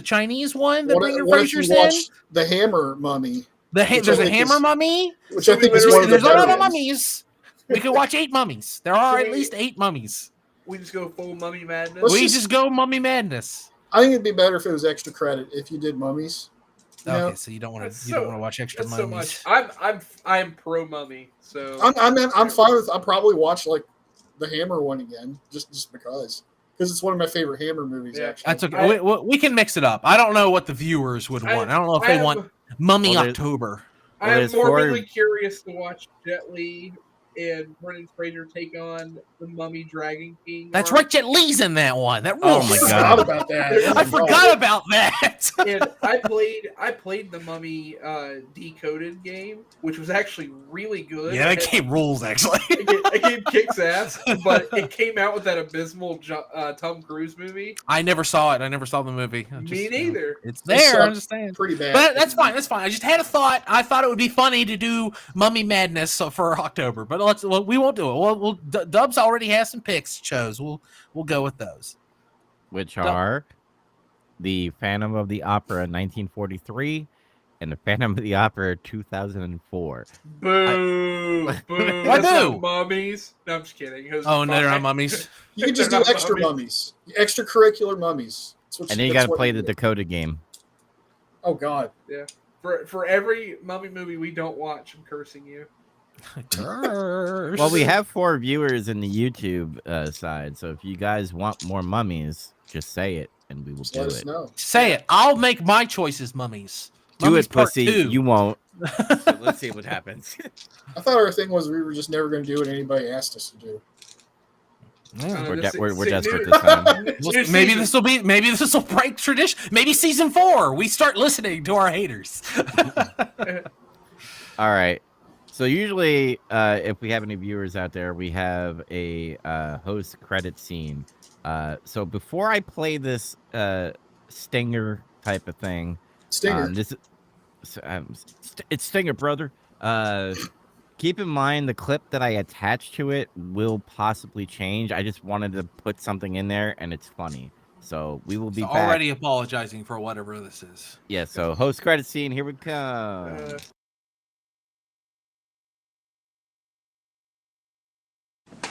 Chinese one that Brendan What if Fraser's you in? watch the Hammer Mummy? There's a Hammer Mummy. Which I think is one of the There's a lot better of ones. mummies. We could watch 8 mummies. There are at least 8 mummies. We just go full mummy madness. Let's We just- just go mummy madness. I think it'd be better if it was extra credit if you did mummies. You know? Okay, so you don't want That's to don't want to watch extra That's so mummies. much. I'm pro mummy. So I'm fine with. I'll probably watch like the Hammer one again, just because it's one of my favorite Hammer movies. Yeah. Actually, That's okay. We can mix it up. I don't know what the viewers would want. I don't know if they want Mummy Well, October. I am there's morbidly curious to watch Jet Li and Brendan Fraser take on the Mummy Dragon King. That's arc. right. Jet Li's in that one. That Oh rules. my I God. forgot about that. I forgot about that. And I played the Mummy decoded game, which was actually really good. Yeah, that game rules actually. That game kicks ass, but it came out with that abysmal Tom Cruise movie. I never saw it. I never saw the movie. Me neither. It's It there. sucked I'm just saying. Pretty bad. But that's fine. That's fine. I just had a thought. I thought it would be funny to do Mummy Madness for October, but we won't do it. Dubs already has some picks chose. We'll go with those. Which are the Phantom of the Opera 1943 and the Phantom of the Opera 2004. Boo! Boo! Why That's boo? not mummies. No, I'm just kidding. It was Oh, no, they're not fine. mummies. You can just do They're not extra mummies. extracurricular mummies. And then you got to play the Dakota game. Oh God! For every mummy movie we don't watch, I'm cursing you. Well, we have 4 viewers in the YouTube side, so if you guys want more mummies, just say it and we will Just do let us it. know. Say it. I'll make my choices mummies. Do Mummies it, Part pussy. 2. You won't. So let's see what happens. I thought our thing was we were just never going to do what anybody asked us to do. Yeah. We're desperate this time. Well, maybe this will break tradition. Maybe season 4 we start listening to our haters. All right. So usually, if we have any viewers out there, we have a host credit scene. So before I play this stinger type of thing, Stinger. it's stinger, brother. Keep in mind the clip that I attached to it will possibly change. I just wanted to put something in there, and it's funny. So we will be back. Already apologizing for whatever this is. Yeah. So host credit scene. Here we come.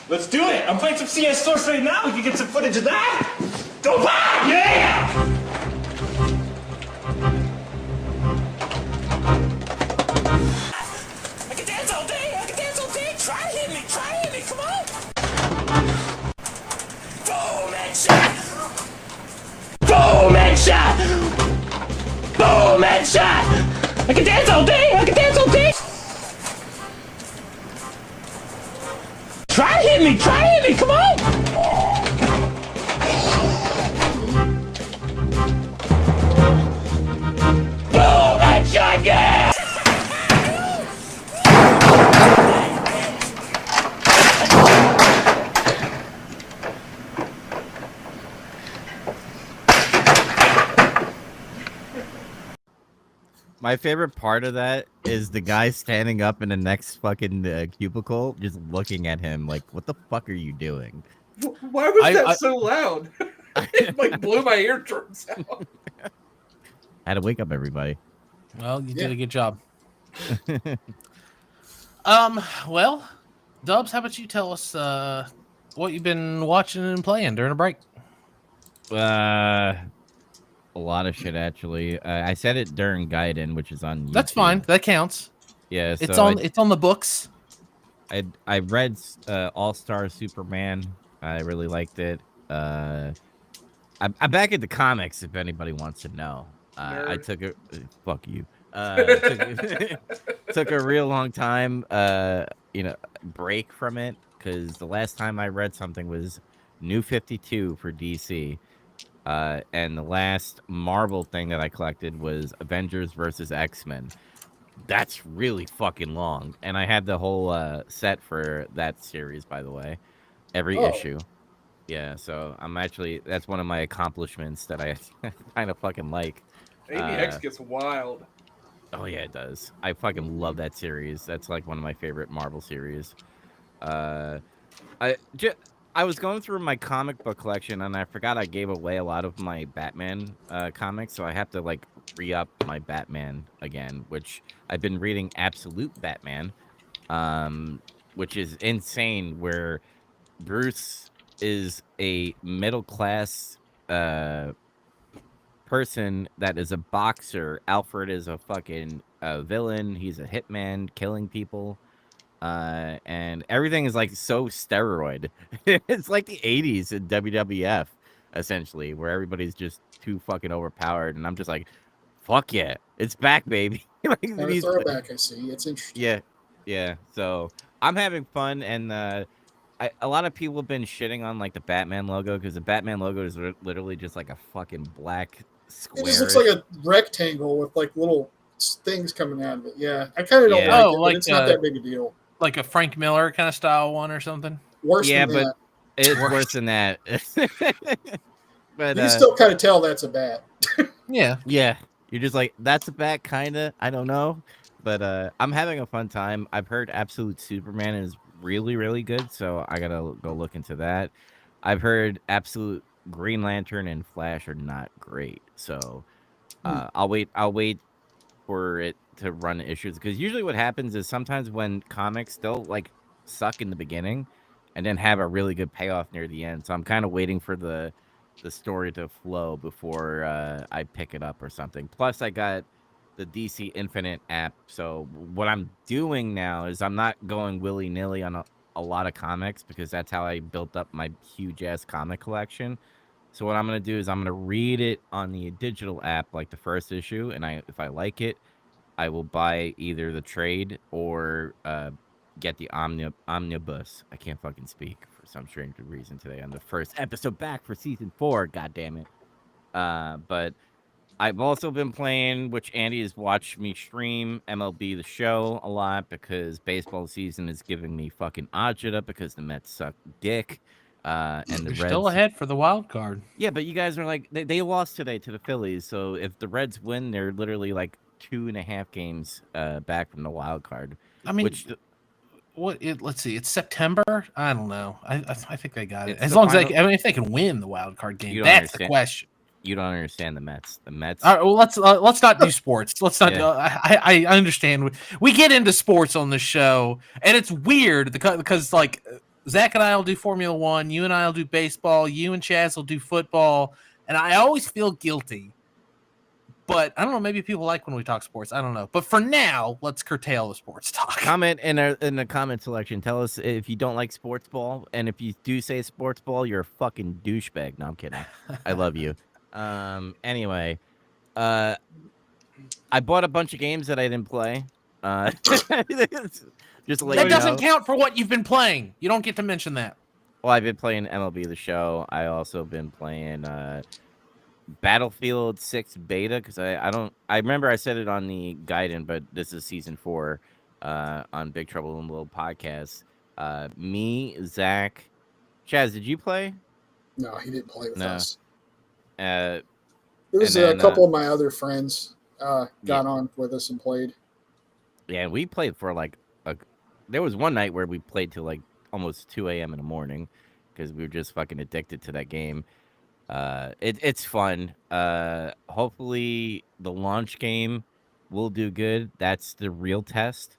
Let's do it! I'm playing some CS Source right now. We can get some footage of that. Go back! Yeah! I can dance all day. I can dance all day. Try to hit me. Try to hit me. Come on. Boom headshot. Boom headshot. Boom headshot. I can dance all day. I can dance all day. Try to hit me! Try to hit me! Come on! Boom! Headshot! Yeah! My favorite part of that is the guy standing up in the next fucking cubicle, just looking at him like, "What the fuck are you doing?" Why was that so loud? It like blew my eardrums out. I had to wake up everybody. Well, you did a good job. Well, Dubs, how about you tell us what you've been watching and playing during a break? A lot of shit actually. I said it during Gaiden, which is on YouTube. That's fine. That counts. Yeah, It's so on the books. I read All-Star Superman. I really liked it. I'm back at the comics if anybody wants to know. I took a fuck you. Took a real long time break from it because the last time I read something was New 52 for DC. And the last Marvel thing that I collected was Avengers versus X-Men. That's really fucking long. And I had the whole set for that series, by the way. Every issue. Yeah, so that's one of my accomplishments that I kind of fucking like. AVX gets wild. Oh yeah, it does. I fucking love that series. That's like one of my favorite Marvel series. Uh, I ju- I was going through my comic book collection and I forgot I gave away a lot of my Batman comics, so I have to like re-up my Batman again, which I've been reading Absolute Batman, which is insane. Where Bruce is a middle class uh person that is a boxer. Alfred is a fucking villain. He's a hitman killing people. And everything is like so steroid. It's like the 80s in WWF, essentially, where everybody's just too fucking overpowered. And I'm just like, fuck yeah, it's back, baby. Like Kind of these, throwback, I see. It's interesting. yeah, yeah. So I'm having fun, and a lot of people have been shitting on like the Batman logo because the Batman logo is literally just like a fucking black It just looks square. like a rectangle with like little things coming out of it. Yeah, I kind of don't Yeah. like Oh, it, but like it's not that big a deal. like a Frank Miller kind of style one or something. Worse Yeah, than but that. it's worse than that. But You can still kind of tell that's a bat. Yeah. yeah, you're just like, that's a bat, kinda. I don't know, but I'm having a fun time. I've heard Absolute Superman is really, really good, so I gotta go look into that. I've heard Absolute Green Lantern and Flash are not great, so I'll wait. I'll wait for it to run issues because usually what happens is sometimes when comics they'll like suck in the beginning and then have a really good payoff near the end. So I'm kind of waiting for the story to flow before I pick it up or something. Plus, I got the DC Infinite app. So what I'm doing now is I'm not going willy nilly on a lot of comics because that's how I built up my huge ass comic collection. So what I'm gonna do is I'm gonna read it on the digital app, like the first issue, and if I like it, I will buy either the trade or get the omnibus. I can't fucking speak for some strange reason today on the first episode back for season 4. God damn it! But I've also been playing, which Andy has watched me stream MLB The Show a lot because baseball season is giving me fucking agita because the Mets suck dick. And the You're Reds still ahead for the wild card. yeah, but you guys are like they lost today to the Phillies, so if the Reds win, they're literally like 2.5 games back from the wild card. I mean, Which let's see. It's September. I don't know. I think they got it. it's As the long as final. I mean, if they can win the wild card game, You don't that's the understand. question. You don't understand the Mets. The Mets. All right, well, let's not do sports. Let's not. Yeah. I understand. We get into sports on this show, and it's weird because like Zach and I will do Formula One, you and I will do baseball, you and Chaz will do football, and I always feel guilty. But I don't know. Maybe people like when we talk sports. I don't know. But for now, let's curtail the sports talk. Comment in the comment selection. Tell us if you don't like sports ball, and if you do say sports ball, you're a fucking douchebag. No, I'm kidding. I love you. Anyway, I bought a bunch of games that I didn't play. Just to let That you doesn't know. count for what you've been playing. You don't get to mention that. Well, I've been playing MLB The Show. I also been playing Battlefield 6 beta because I remember I said it on the Gaiden, but this is season 4 on Big Trouble in Little Podcast. Me, Zach, Chaz, did you play? No, he didn't play with No. us. Uh, There was and then, a couple of my other friends got on with us and played. yeah, we played for like there was one night where we played till like almost 2 a.m. in the morning because we were just fucking addicted to that game. It's fun. Hopefully the launch game will do good. That's the real test.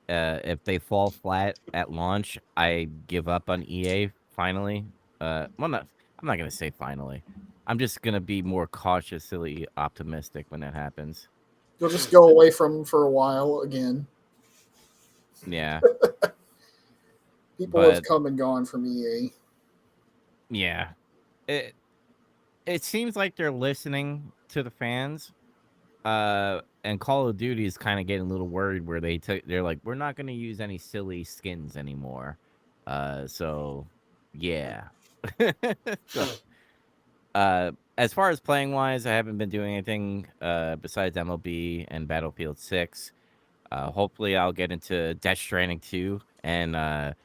If they fall flat at launch, I give up on EA finally. Well, I'm not gonna say finally. I'm just gonna be more cautiously optimistic when that happens. You'll just go away from them for a while again. Yeah. People have But- come and gone from EA. Yeah. It seems like they're listening to the fans. And Call of Duty is kind of getting a little worried where they're like, we're not going to use any silly skins anymore. So yeah. So, as far as playing wise, I haven't been doing anything besides MLB and Battlefield 6. Hopefully I'll get into Death Stranding 2 and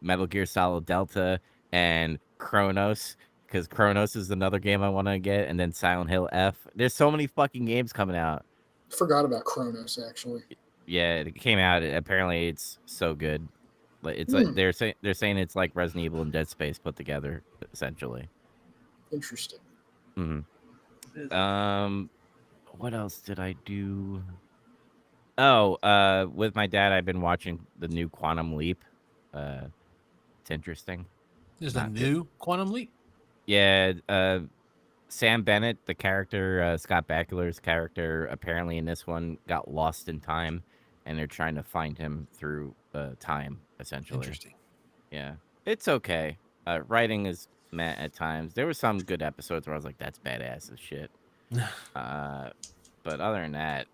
Metal Gear Solid Delta and Chronos, because Chronos is another game I want to get, and then Silent Hill F. There's so many fucking games coming out. Forgot about Kronos, actually. Yeah, it came out. Apparently, it's so good. Like it's like they're saying it's like Resident Evil and Dead Space put together, essentially. Interesting. What else did I do? Oh, with my dad, I've been watching the new Quantum Leap. It's interesting. There's a Not new Quantum Leap. Yeah, Sam Bennett, the character, Scott Bakula's character, apparently in this one got lost in time, and they're trying to find him through time, essentially. Interesting. Yeah, it's okay. Writing is meh at times. There were some good episodes where I was like, "That's badass as shit." But other than that,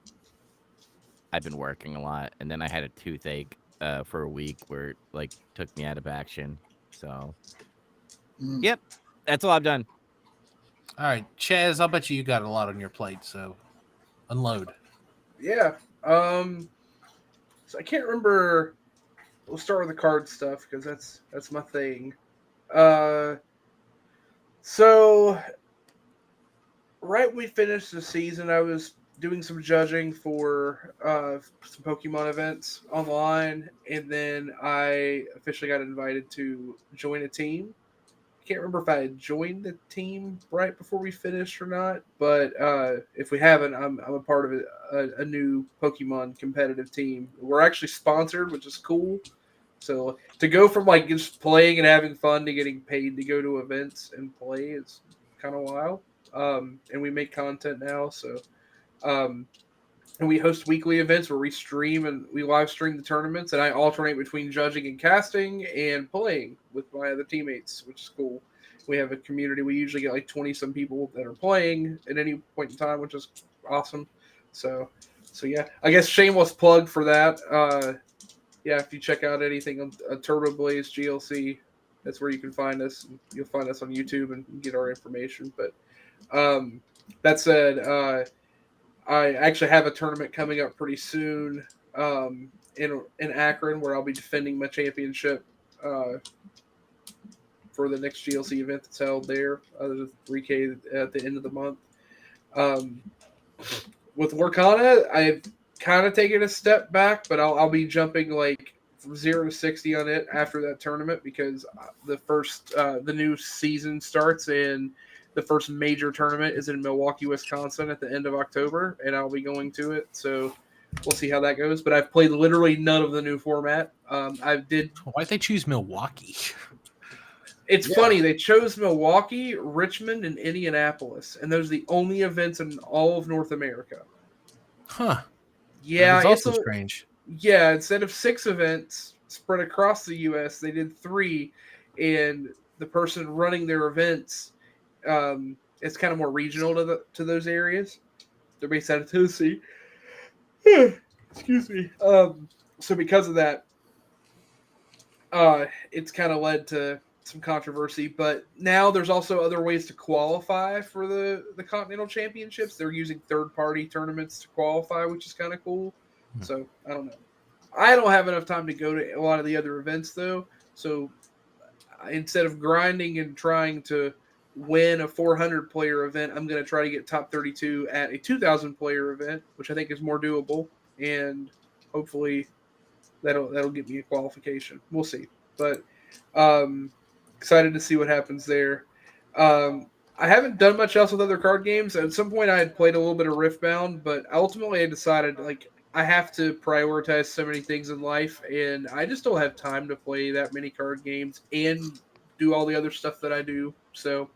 I've been working a lot, and then I had a toothache for a week where it like took me out of action. So, yep, that's all I've done. All right, Chaz, I'll bet you got a lot on your plate, so unload. Yeah. So I can't remember. We'll start with the card stuff because that's my thing. So right when we finished the season, I was doing some judging for some Pokemon events online, and then I officially got invited to join a team. I can't remember if I had joined the team right before we finished or not, but if we haven't, I'm a part of a new Pokemon competitive team. We're actually sponsored, which is cool. So to go from like just playing and having fun to getting paid to go to events and play is kind of wild. And we make content now, so and we host weekly events where we stream and we live stream the tournaments, and I alternate between judging and casting and playing with my other teammates, which is cool. We have a community. We usually get like 20 some people that are playing at any point in time, which is awesome. So yeah, I guess shameless plug for that. Yeah, if you check out anything on Turbo Blaze GLC, that's where you can find us. And you'll find us on YouTube and get our information. But that said, I actually have a tournament coming up pretty soon in Akron where I'll be defending my championship for the next GLC event that's held there. There's a 3K at the end of the month. With Lorcana, I've kind of taken a step back, but I'll be jumping like from 0 to 60 on it after that tournament because the new season starts and the first major tournament is in Milwaukee, Wisconsin at the end of October, and I'll be going to it. So we'll see how that goes. But I've played literally none of the new format. Why'd they choose Milwaukee? It's funny. They chose Milwaukee, Richmond, and Indianapolis, and those are the only events in all of North America. Huh. Yeah, it's also strange. Yeah, instead of 6 events spread across the U.S., they did 3, and the person running their events is kind of more regional to those areas. They're based out of Tennessee. Excuse me. So because of that, it's kind of led to some controversy, but now there's also other ways to qualify for the Continental Championships. They're using third-party tournaments to qualify, which is kind of cool. So, I don't know. I don't have enough time to go to a lot of the other events, though. So, instead of grinding and trying to win a 400-player event, I'm going to try to get top 32 at a 2,000-player event, which I think is more doable, and hopefully that'll get me a qualification. We'll see. But excited to see what happens there. I haven't done much else with other card games. At some point, I had played a little bit of Riftbound, but ultimately I decided I have to prioritize so many things in life, and I just don't have time to play that many card games and do all the other stuff that I do. So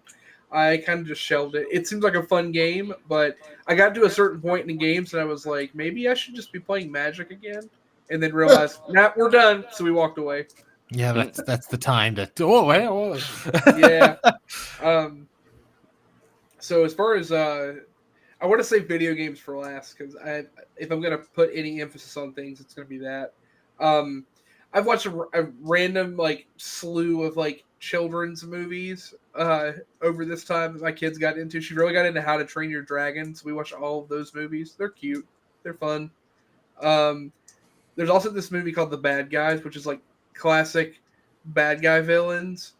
I kind of just shelved it. It seems like a fun game, but I got to a certain point in the games, and I was like, maybe I should just be playing Magic again, and then realized, nah, we're done. So we walked away. Yeah, that's the time to. Oh. Yeah. So as far as I want to say video games for last because if I'm gonna put any emphasis on things, it's gonna be that. I've watched a random slew of children's movies over this time that my kids got into. She really got into How to Train Your Dragon, so we watched all of those movies. They're cute, they're fun. There's also this movie called The Bad Guys, which is classic bad guy villains,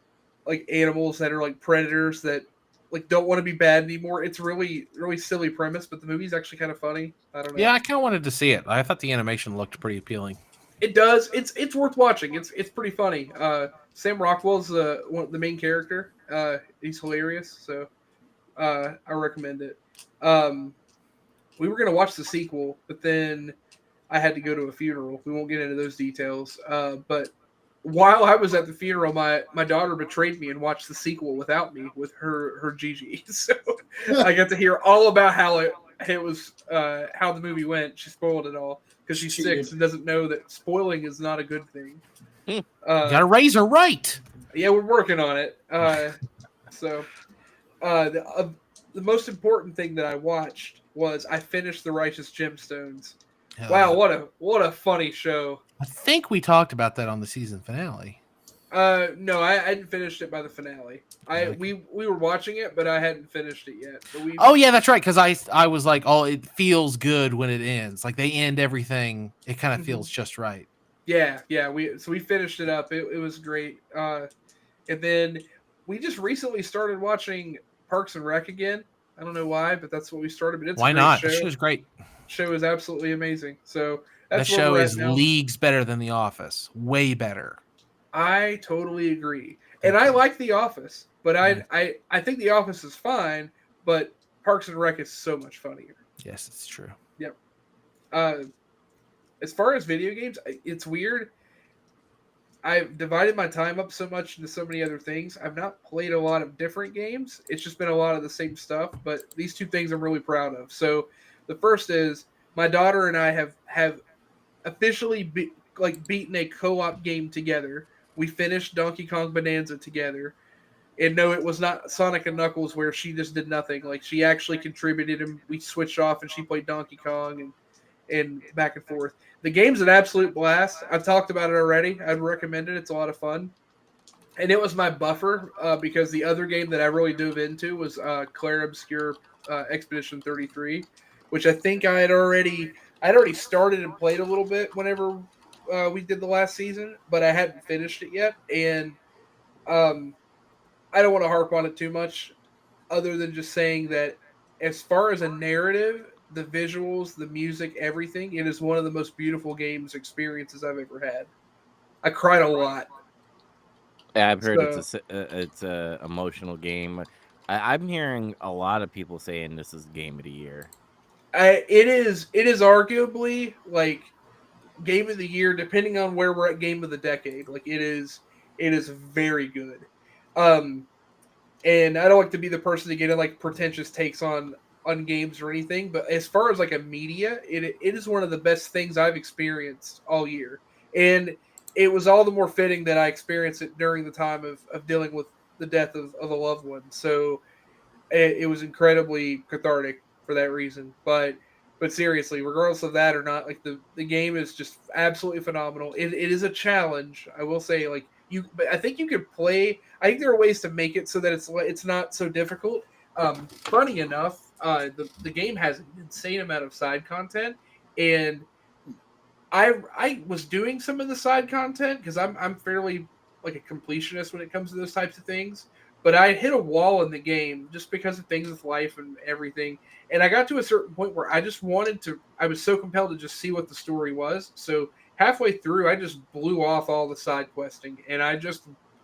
animals that are predators that like don't want to be bad anymore. It's really really silly premise, but the movie's actually kind of funny. I don't know. Yeah, I kind of wanted to see it. I thought the animation looked pretty appealing. It does. It's worth watching. It's pretty funny. Sam Rockwell's the main character. He's hilarious. So I recommend it. We were gonna watch the sequel, but then I had to go to a funeral. We won't get into those details. But while I was at the funeral, my daughter betrayed me and watched the sequel without me with her Gigi. So I got to hear all about how it was how the movie went. She spoiled it all because she's 6 and doesn't know that spoiling is not a good thing. You gotta raise her right. Yeah, we're working on it. So the most important thing that I watched was I finished The Righteous Gemstones. Wow, what a funny show. I think we talked about that on the season finale. No, I hadn't finished it by the finale. We were watching it, but I hadn't finished it yet. But oh yeah, that's right. Because I was like, oh, it feels good when it ends. Like they end everything. It kind of feels just right. Yeah. We finished it up. It was great. And then we just recently started watching Parks and Rec again. I don't know why, but that's what we started. But it's why a great not? Show. The show is great. Show is absolutely amazing. So that's that show is leagues better than The Office. Way better. I totally agree. And I like The Office, but I think The Office is fine, but Parks and Rec is so much funnier. Yes, it's true. Yep. As far as video games, it's weird. I've divided my time up so much into so many other things. I've not played a lot of different games. It's just been a lot of the same stuff, but these two things I'm really proud of. So the first is my daughter and I have officially beaten a co-op game together. We finished Donkey Kong Bonanza together. And no, it was not Sonic and Knuckles where she just did nothing. Like she actually contributed and we switched off and she played Donkey Kong and back and forth. The game's an absolute blast. I've talked about it already. I'd recommend it. It's a lot of fun. And it was my buffer because the other game that I really dove into was Claire Obscure Expedition 33, which I think I'd already started and played a little bit whenever we did the last season, but I hadn't finished it yet. And I don't want to harp on it too much other than just saying that as far as a narrative, the visuals, the music, everything, it is one of the most beautiful games experiences I've ever had. I cried a lot. Yeah, I've heard it's a emotional game. I'm hearing a lot of people saying this is game of the year. It is arguably like game of the year, depending on where we're at. Game of the decade, like it is very good. And I don't like to be the person to get in like pretentious takes on games or anything, but as far as like a media, it is one of the best things I've experienced all year, and it was all the more fitting that I experienced it during the time of dealing with the death of a loved one. So it was incredibly cathartic for that reason. But seriously, regardless of that or not, like the game is just absolutely phenomenal. It is a challenge, I will say. Like but I think you could play. I think there are ways to make it so that it's not so difficult. Funny enough, the game has an insane amount of side content, and I was doing some of the side content because I'm fairly like a completionist when it comes to those types of things. But I hit a wall in the game just because of things with life and everything. And I got to a certain point where I just I was so compelled to just see what the story was. So halfway through, I just blew off all the side questing and I just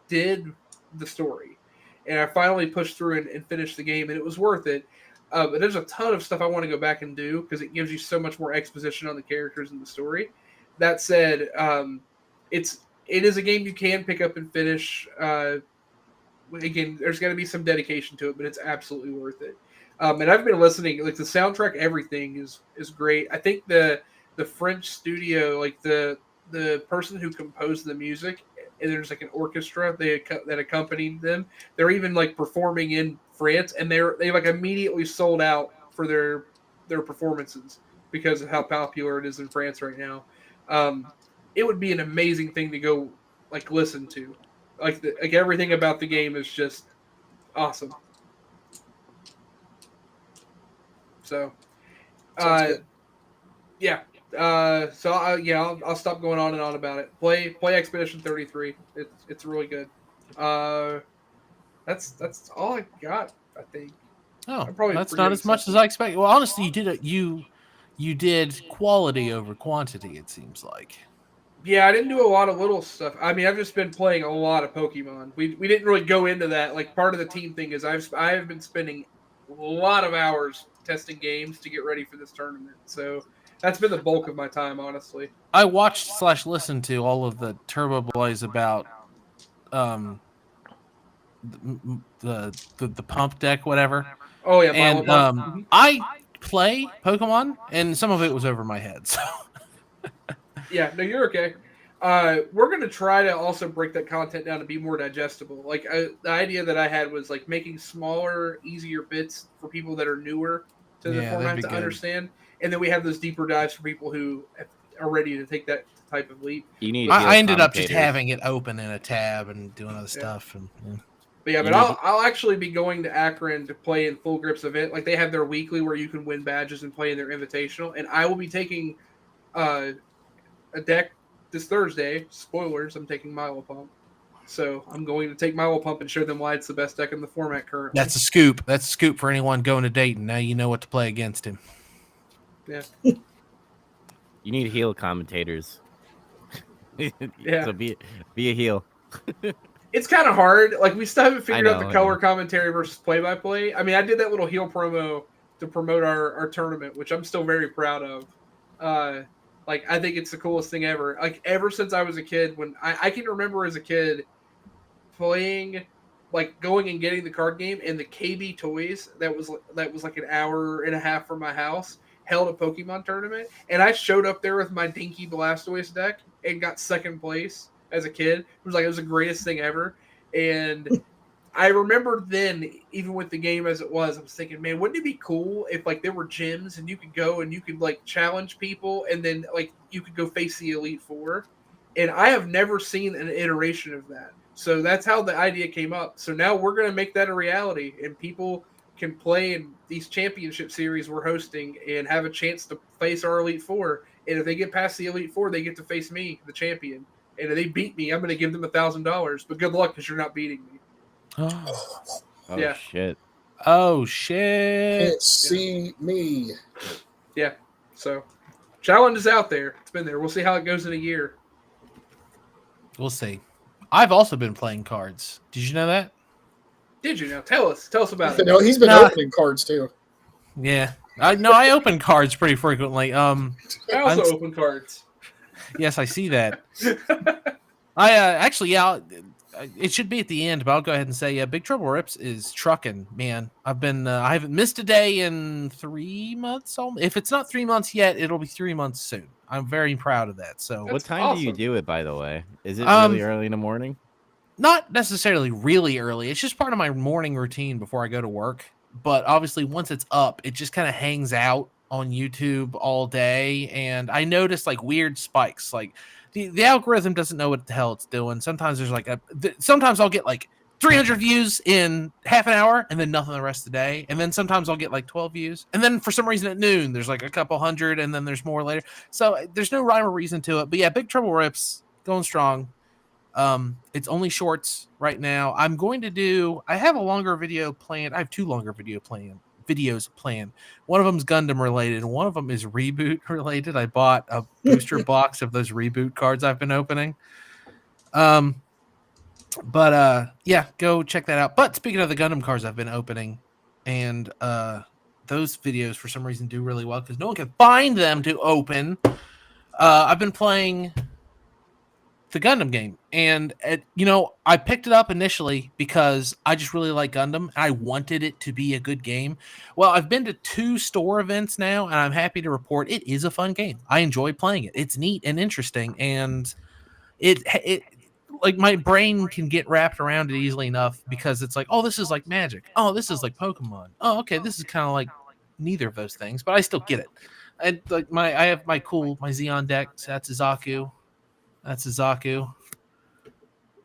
did the story. And I finally pushed through and finished the game, and it was worth it. But there's a ton of stuff I want to go back and do because it gives you so much more exposition on the characters and the story. That said, it is a game you can pick up and finish. Again, there's got to be some dedication to it, but it's absolutely worth it. And I've been listening, like the soundtrack, everything is great. I think the French studio, like the person who composed the music, and there's like an orchestra that accompanied them. They're even like performing in France, and they like immediately sold out for their performances because of how popular it is in France right now. It would be an amazing thing to go like listen to. Like everything about the game is just awesome. So, yeah. I'll stop going on and on about it. Play Expedition 33. It's really good. That's all I got I think. Oh, I'm probably that's not as much as forgetting I expected. Well, honestly, you did quality over quantity. It seems like. Yeah, I didn't do a lot of little stuff. I mean, I've just been playing a lot of Pokemon. We didn't really go into that. Like part of the team thing is I have been spending a lot of hours testing games to get ready for this tournament. So that's been the bulk of my time, honestly. I watched / listened to all of the Turbo Boys about um the pump deck, whatever. Oh yeah, And Milipump. I play Pokemon, and some of it was over my head. So Yeah, no, you're okay. We're gonna try to also break that content down to be more digestible. Like the idea that I had was like making smaller, easier bits for people that are newer to the Yeah, that'd format be to good. understand, and then we have those deeper dives for people who are ready to take that type of leap. You need. I ended up just commentators. having it open in a tab and doing other stuff. And But yeah, You but need I'll actually be going to Akron to play in Full Grips event. Like they have their weekly where you can win badges and play in their invitational, and I will be taking a deck this Thursday. Spoilers: I'm taking Milipump. So I'm going to take Milipump and show them why it's the best deck in the format currently. that's a scoop. That's a scoop for anyone going to Dayton. Now you know what to play against him. Yeah. You need heel commentators. Yeah. So be a heel. It's kind of hard. Like we still haven't figured out know, the I color know. commentary versus play-by-play. I mean, I did that little heel promo to promote our tournament, which I'm still very proud of. Like I think it's the coolest thing ever. Like ever since I was a kid, when I can remember as a kid playing, like going and getting the card game, and the KB Toys that was like an hour and a half from my house held a Pokemon tournament, and I showed up there with my dinky Blastoise deck and got second place as a kid. It was the greatest thing ever. And I remember then, even with the game as it was, I was thinking, man, wouldn't it be cool if like there were gyms and you could go and you could like challenge people, and then like you could go face the Elite Four. And I have never seen an iteration of that. So that's how the idea came up. So now we're going to make that a reality, and people can play in these championship series we're hosting and have a chance to face our Elite Four. And if they get past the Elite Four, they get to face me, the champion. And if they beat me, I'm going to give them $1,000. But good luck, because you're not beating me. Oh, Oh Yeah. shit. oh shit! Can't see me. Yeah. So challenge is out there. It's been there. We'll see how it goes in a year. We'll see. I've also been playing cards. Did you know that? Did you now? Tell us about it. No, he's been Nah. opening cards too. Yeah, I open cards pretty frequently. I also I'm- open cards. Yes, I see that. I actually, yeah, it should be at the end, but I'll go ahead and say, yeah, Big Trouble Rips is trucking, man. I haven't missed a day in 3 months. If it's not 3 months yet, it'll be 3 months soon. I'm very proud of that. So, What That's time do you awesome. do it, by the way? Is it really early in the morning? not necessarily really early. It's just part of my morning routine before I go to work. But obviously, once it's up, it just kind of hangs out on YouTube all day. And I notice like weird spikes. Like the algorithm doesn't know what the hell it's doing. Sometimes there's like sometimes I'll get like 300 views in half an hour and then nothing the rest of the day. And then sometimes I'll get like 12 views. And then for some reason at noon, there's like a couple hundred and then there's more later. So there's no rhyme or reason to it. But yeah, Big Trouble Rips going strong. It's only shorts right now. I have a longer video planned. I have 2 longer videos planned. One of them's Gundam related, and one of them is reboot related. I bought a booster box of those reboot cards I've been opening. Yeah, go check that out. But speaking of the Gundam cards I've been opening, and those videos for some reason do really well because no one can find them to open. I've been playing the Gundam game, and I picked it up initially because I just really like Gundam. I wanted it to be a good game. Well, I've been to 2 store events now, and I'm happy to report it is a fun game. I enjoy playing it. It's neat and interesting, and it like my brain can get wrapped around it easily enough because it's like, oh, this is like Magic. Oh, this is like Pokemon. Oh, okay, this is kind of like neither of those things, but I still get it. And like I have my Xeon deck. So that's a Zaku. That's a Zaku.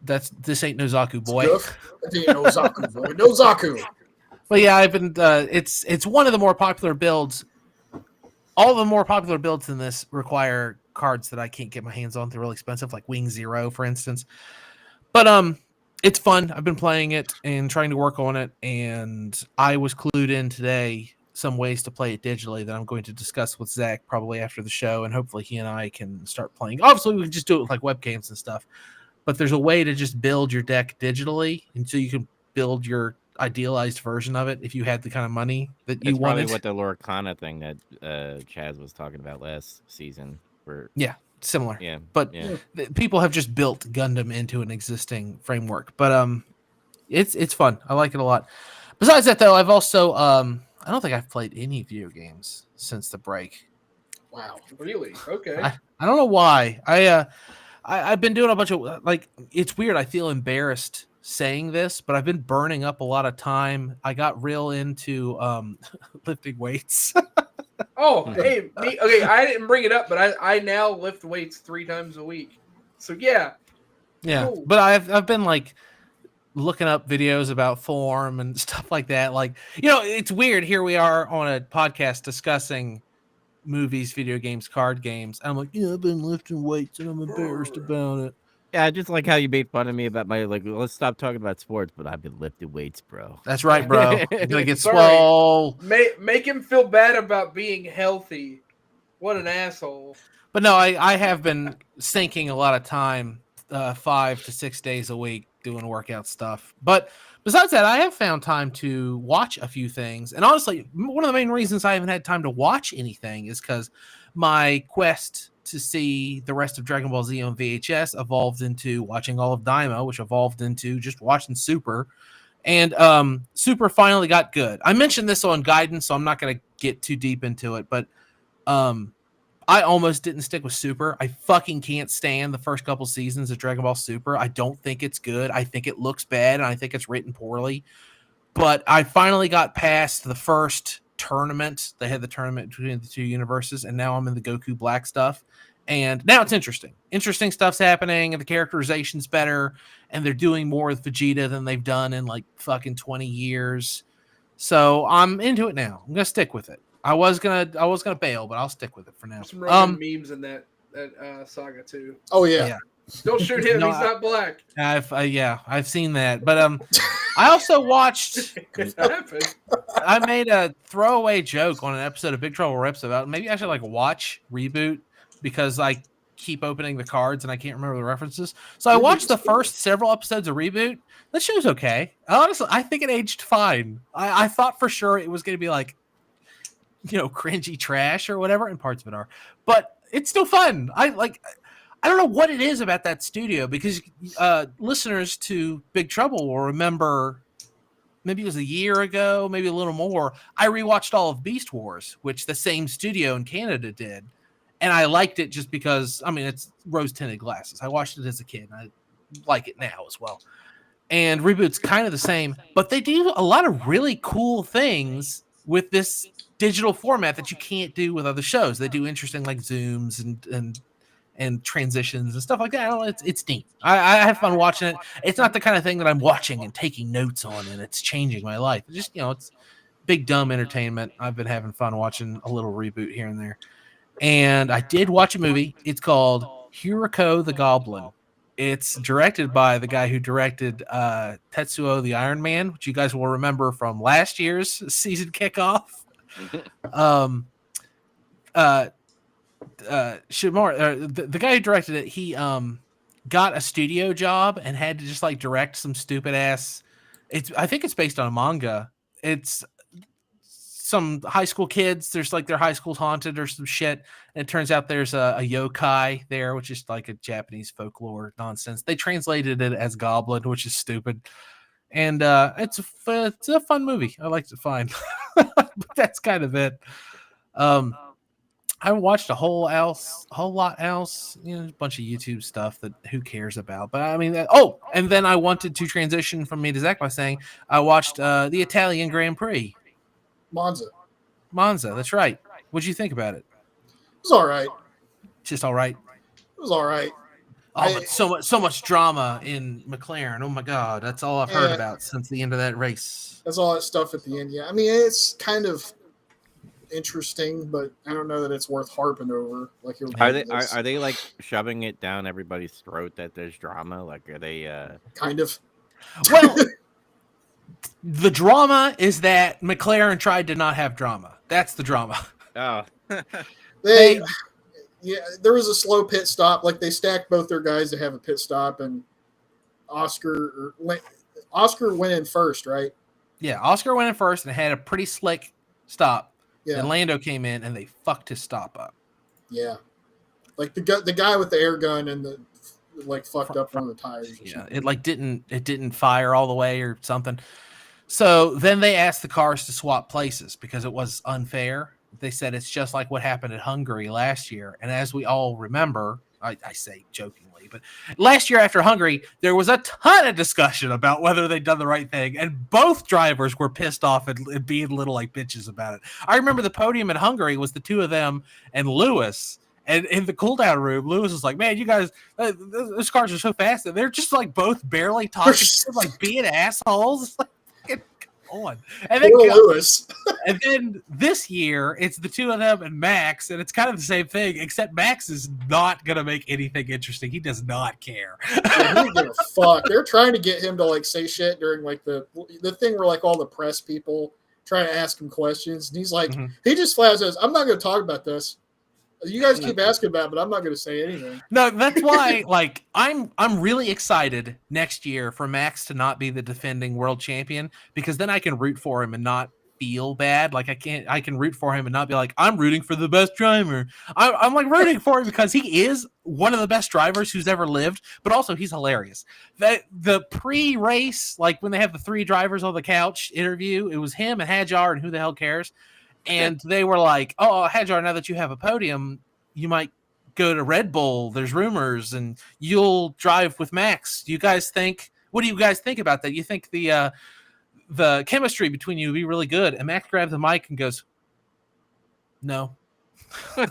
This ain't no Zaku boy. That ain't no Zaku, boy. No Zaku. But yeah, I've been. It's one of the more popular builds. All the more popular builds than this require cards that I can't get my hands on. They're really expensive, like Wing Zero, for instance. But It's fun. I've been playing it and trying to work on it, and I was clued in today some ways to play it digitally that I'm going to discuss with Zach probably after the show, and hopefully he and I can start playing. Obviously, we can just do it with like webcams and stuff, but there's a way to just build your deck digitally, and so you can build your idealized version of it if you had the kind of money that you It's probably wanted. what the Lorcana thing that Chaz was talking about last season. Yeah, similar. Yeah, but yeah. People have just built Gundam into an existing framework. But it's fun. I like it a lot. Besides that, though, I've also I don't think I've played any video games since the break. Wow. Really? Okay. I don't know why. I've been doing a bunch of like, it's weird. I feel embarrassed saying this, but I've been burning up a lot of time. I got real into lifting weights. Oh, hey, me. Okay, I didn't bring it up, but I now lift weights 3 times a week. So yeah. Yeah, Cool. but I've been like looking up videos about form and stuff like that. Like, it's weird. Here we are on a podcast discussing movies, video games, card games. I'm like, I've been lifting weights and I'm embarrassed about it. Yeah, I just like how you made fun of me about my let's stop talking about sports, but I've been lifting weights, bro. That's right, bro. You're gonna get Sorry. swole. Make him feel bad about being healthy. What an asshole. But no, I have been sinking a lot of time, 5 to 6 days a week doing workout stuff. But besides that, I have found time to watch a few things. And honestly, one of the main reasons I haven't had time to watch anything is because my quest to see the rest of Dragon Ball Z on VHS evolved into watching all of Daima, which evolved into just watching Super. And Super finally got good. I mentioned this on Guidance, so I'm not going to get too deep into it. But I almost didn't stick with Super. I fucking can't stand the first couple seasons of Dragon Ball Super. I don't think it's good. I think it looks bad, and I think it's written poorly. But I finally got past the first tournament. They had the tournament between the two universes, and now I'm in the Goku Black stuff. And now it's interesting. Interesting stuff's happening, and the characterization's better, and they're doing more with Vegeta than they've done in like fucking 20 years. So I'm into it now. I'm gonna stick with it. I was gonna bail, but I'll stick with it for now. Some Roman memes in that saga too. Oh yeah. Don't shoot him. No, He's not black. I've seen that. But I also watched. What happened? I made a throwaway joke on an episode of Big Trouble Rips about maybe I should like watch Reboot because I keep opening the cards and I can't remember the references. So I watched the first several episodes of Reboot. That show's okay. Honestly, I think it aged fine. I thought for sure it was going to be like, cringy trash or whatever, and parts of it are, but it's still fun. I don't know what it is about that studio because listeners to Big Trouble will remember maybe it was a year ago, maybe a little more. I rewatched all of Beast Wars, which the same studio in Canada did, and I liked it just because it's rose-tinted glasses. I watched it as a kid, and I like it now as well. And Reboot's kind of the same, but they do a lot of really cool things with this digital format that you can't do with other shows. They do interesting like zooms and transitions and stuff like that. I don't know, it's neat. I have fun watching it. It's not the kind of thing that I'm watching and taking notes on and it's changing my life. It's just, it's big dumb entertainment. I've been having fun watching a little Reboot here and there. And I did watch a movie. It's called Hiroko the Goblin. It's directed by the guy who directed Tetsuo the Iron Man, which you guys will remember from last year's season kickoff. Shimura, the guy who directed it, he got a studio job and had to just like direct some stupid ass. I think it's based on a manga. It's some high school kids. There's like their high school's haunted or some shit. And it turns out there's a yokai there, which is like a Japanese folklore nonsense. They translated it as goblin, which is stupid. And it's a fun movie. I liked it fine. But that's kind of it. I watched a whole lot else, a bunch of YouTube stuff that who cares about. But and then I wanted to transition from me to Zach by saying I watched the Italian Grand Prix. Monza, that's right. What'd you think about it? It was all right. Just all right. It was all right. But so much drama in McLaren. Oh my God, that's all I've heard about since the end of that race. That's all that stuff at the end. Yeah, it's kind of interesting, but I don't know that it's worth harping over. Like, are they like shoving it down everybody's throat that there's drama? Like, are they? Kind of. Well, the drama is that McLaren tried to not have drama. That's the drama. Oh. There was a slow pit stop. Like, they stacked both their guys to have a pit stop, and Oscar went in first, right? Yeah, Oscar went in first and had a pretty slick stop. Yeah. And Lando came in and they fucked his stop up. Yeah. Like the guy with the air gun and the fucked up one of the tires. Yeah, it didn't fire all the way or something. So then they asked the cars to swap places because it was unfair. They said it's just like what happened at Hungary last year. And as we all remember, I say jokingly, but last year after Hungary, there was a ton of discussion about whether they'd done the right thing. And both drivers were pissed off and being little like bitches about it. I remember the podium at Hungary was the two of them and Lewis. And in the cool down room, Lewis was like, man, you guys, those cars are so fast. And they're just like both barely talking, like being assholes. It's like, on. And then Lewis. And then this year it's the two of them and Max, and it's kind of the same thing, except Max is not gonna make anything interesting. He does not care. Yeah, he didn't give a fuck. They're trying to get him to like say shit during like the thing where like all the press people try to ask him questions, and he's like, he just flat says, "I'm not gonna talk about this. You guys keep asking about it, but I'm not going to say anything." No, that's why, like, I'm really excited next year for Max to not be the defending world champion, because then I can root for him and not feel bad. Like, I can root for him and not be like, I'm rooting for the best driver. I'm like rooting for him because he is one of the best drivers who's ever lived, but also he's hilarious. The pre-race, like when they have the three drivers on the couch interview, it was him and Hajar and who the hell cares. And they were like, oh, Hajar, now that you have a podium, you might go to Red Bull. There's rumors, and you'll drive with Max. What do you guys think about that? You think the chemistry between you would be really good? And Max grabs the mic and goes, no. And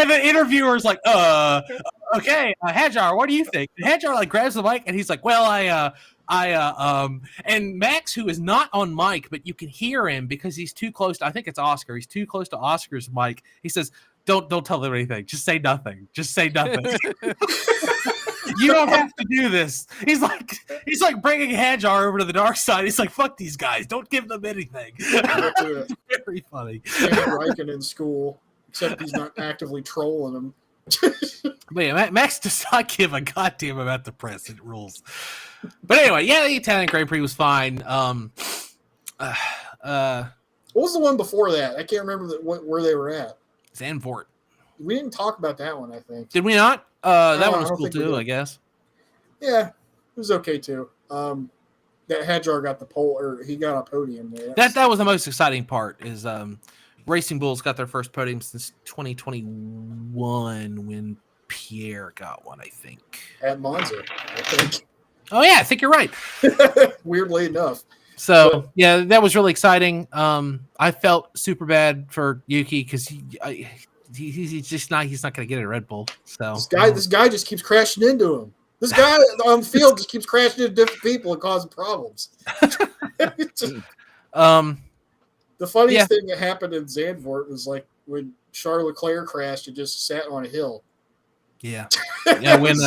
the interviewer's like, okay, Hajar, what do you think? And Hajar like grabs the mic and he's like, well, and Max, who is not on mic, but you can hear him because he's too close to, I think it's Oscar. He's too close to Oscar's mic. He says, don't tell them anything. Just say nothing. Just say nothing. You don't have to do this. He's like bringing Hajar over to the dark side. He's like, fuck these guys. Don't give them anything. It's very funny. Riken in school, except he's not actively trolling him. But yeah, Max does not give a goddamn about the press. It rules. But anyway, yeah, the Italian Grand Prix was fine. What was the one before that? I can't remember where they were at. Zandvoort. We didn't talk about that one, I think. Did we not? That one was cool too, I guess. Yeah, it was okay too. That Hajar got the pole, or he got a podium there. That was the most exciting part. Is Racing Bulls got their first podium since 2021 when Pierre got one, I think. At Monza, I think. Oh yeah, I think you're right. Weirdly enough. So yeah, that was really exciting. I felt super bad for Yuki because he's just not. He's not going to get a Red Bull. So this guy just keeps crashing into him. This guy on the field just keeps crashing into different people and causing problems. The funniest thing that happened in Zandvoort was like when Charles Leclerc crashed and just sat on a hill. Yeah, yeah. When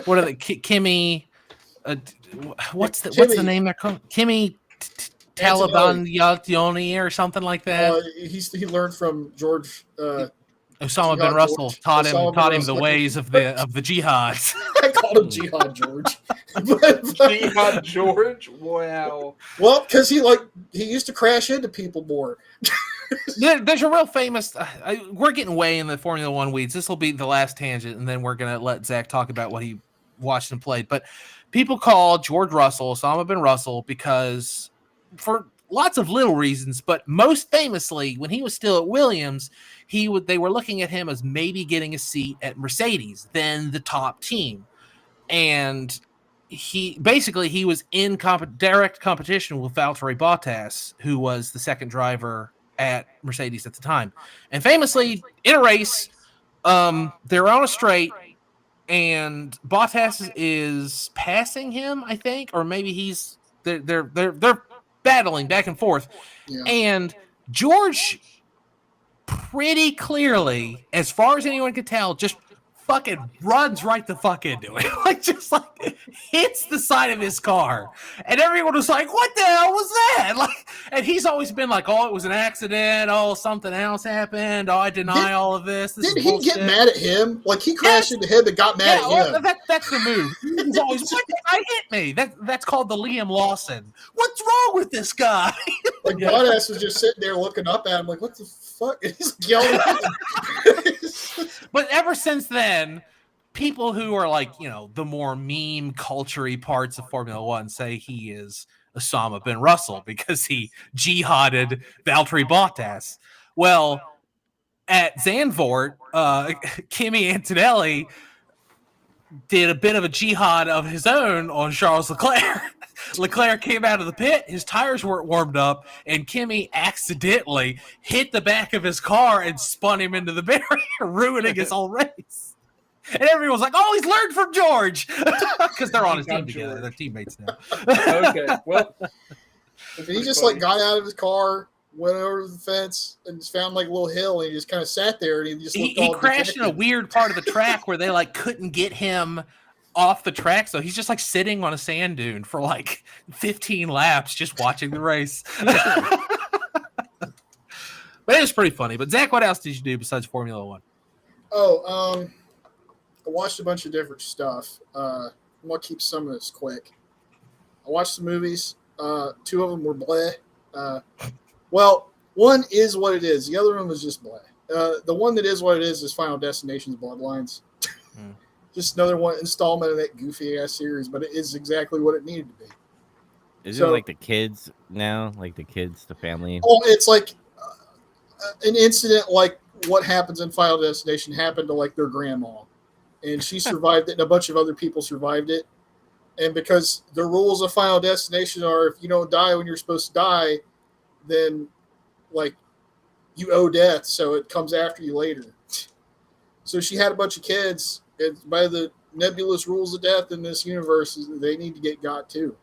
what are the Kimmy? What's the name they're called? Kimmy Taliban Yationi or something like that. He learned from George. Osama bin Russell taught him the ways of the jihad. I called him Jihad George. Jihad George? Wow. Well, because he used to crash into people more. There's a real famous. We're getting way in the Formula One weeds. This will be the last tangent, and then we're gonna let Zach talk about what he watched and played. But people call George Russell Osama bin Russell because for lots of little reasons, but most famously, when he was still at Williams, they were looking at him as maybe getting a seat at Mercedes, then the top team. And he was in direct competition with Valtteri Bottas, who was the second driver at Mercedes at the time. And famously, in a race, they're on a straight, and Bottas is passing him, I think, or maybe they're battling back and forth. Yeah. And George pretty clearly, as far as anyone could tell, just fucking runs right the fuck into it. Like, just like hits the side of his car. And everyone was like, what the hell was that? Like, and he's always been like, oh, it was an accident. Oh, something else happened. Oh, I deny all of this. Didn't he get mad at him? Like, he crashed into him and got mad at him. That's the move. He's always, what did I hit me? That's called the Liam Lawson. What's wrong with this guy? Like, Badass was just sitting there looking up at him like, what the fuck? And he's yelling at him. But ever since then, people who are like, you know, the more meme culture-y parts of Formula One say he is Osama bin Russell because he jihaded Valtteri Bottas. Well, at Zandvoort, Kimi Antonelli did a bit of a jihad of his own on Charles Leclerc. Leclerc came out of the pit, his tires weren't warmed up, and Kimi accidentally hit the back of his car and spun him into the barrier, ruining his whole race. And everyone was like, oh, he's learned from George. Because they're on his team together. They're teammates now. Okay, well. He just like got out of his car, went over the fence, and just found like a little hill, and he just kind of sat there, and he just looked he crashed in a weird part of the track where they like couldn't get him off the track, so he's just like sitting on a sand dune for like 15 laps just watching the race. But it was pretty funny. But Zach, what else did you do besides Formula One? Oh, I watched a bunch of different stuff. I'm gonna keep some of this quick. I watched the movies. 2 of them were bleh. Well, one is what it is. The other one was just bleh. The one that is what it is Final Destination's Bloodlines. Just another one installment of that goofy ass series, but it is exactly what it needed to be. Is it like the kids now? Like the kids, the family? Oh, it's like an incident like what happens in Final Destination happened to like their grandma. And she survived it, and a bunch of other people survived it. And because the rules of Final Destination are if you don't die when you're supposed to die, then like you owe death, so it comes after you later. So she had a bunch of kids. And by the nebulous rules of death in this universe, they need to get got too.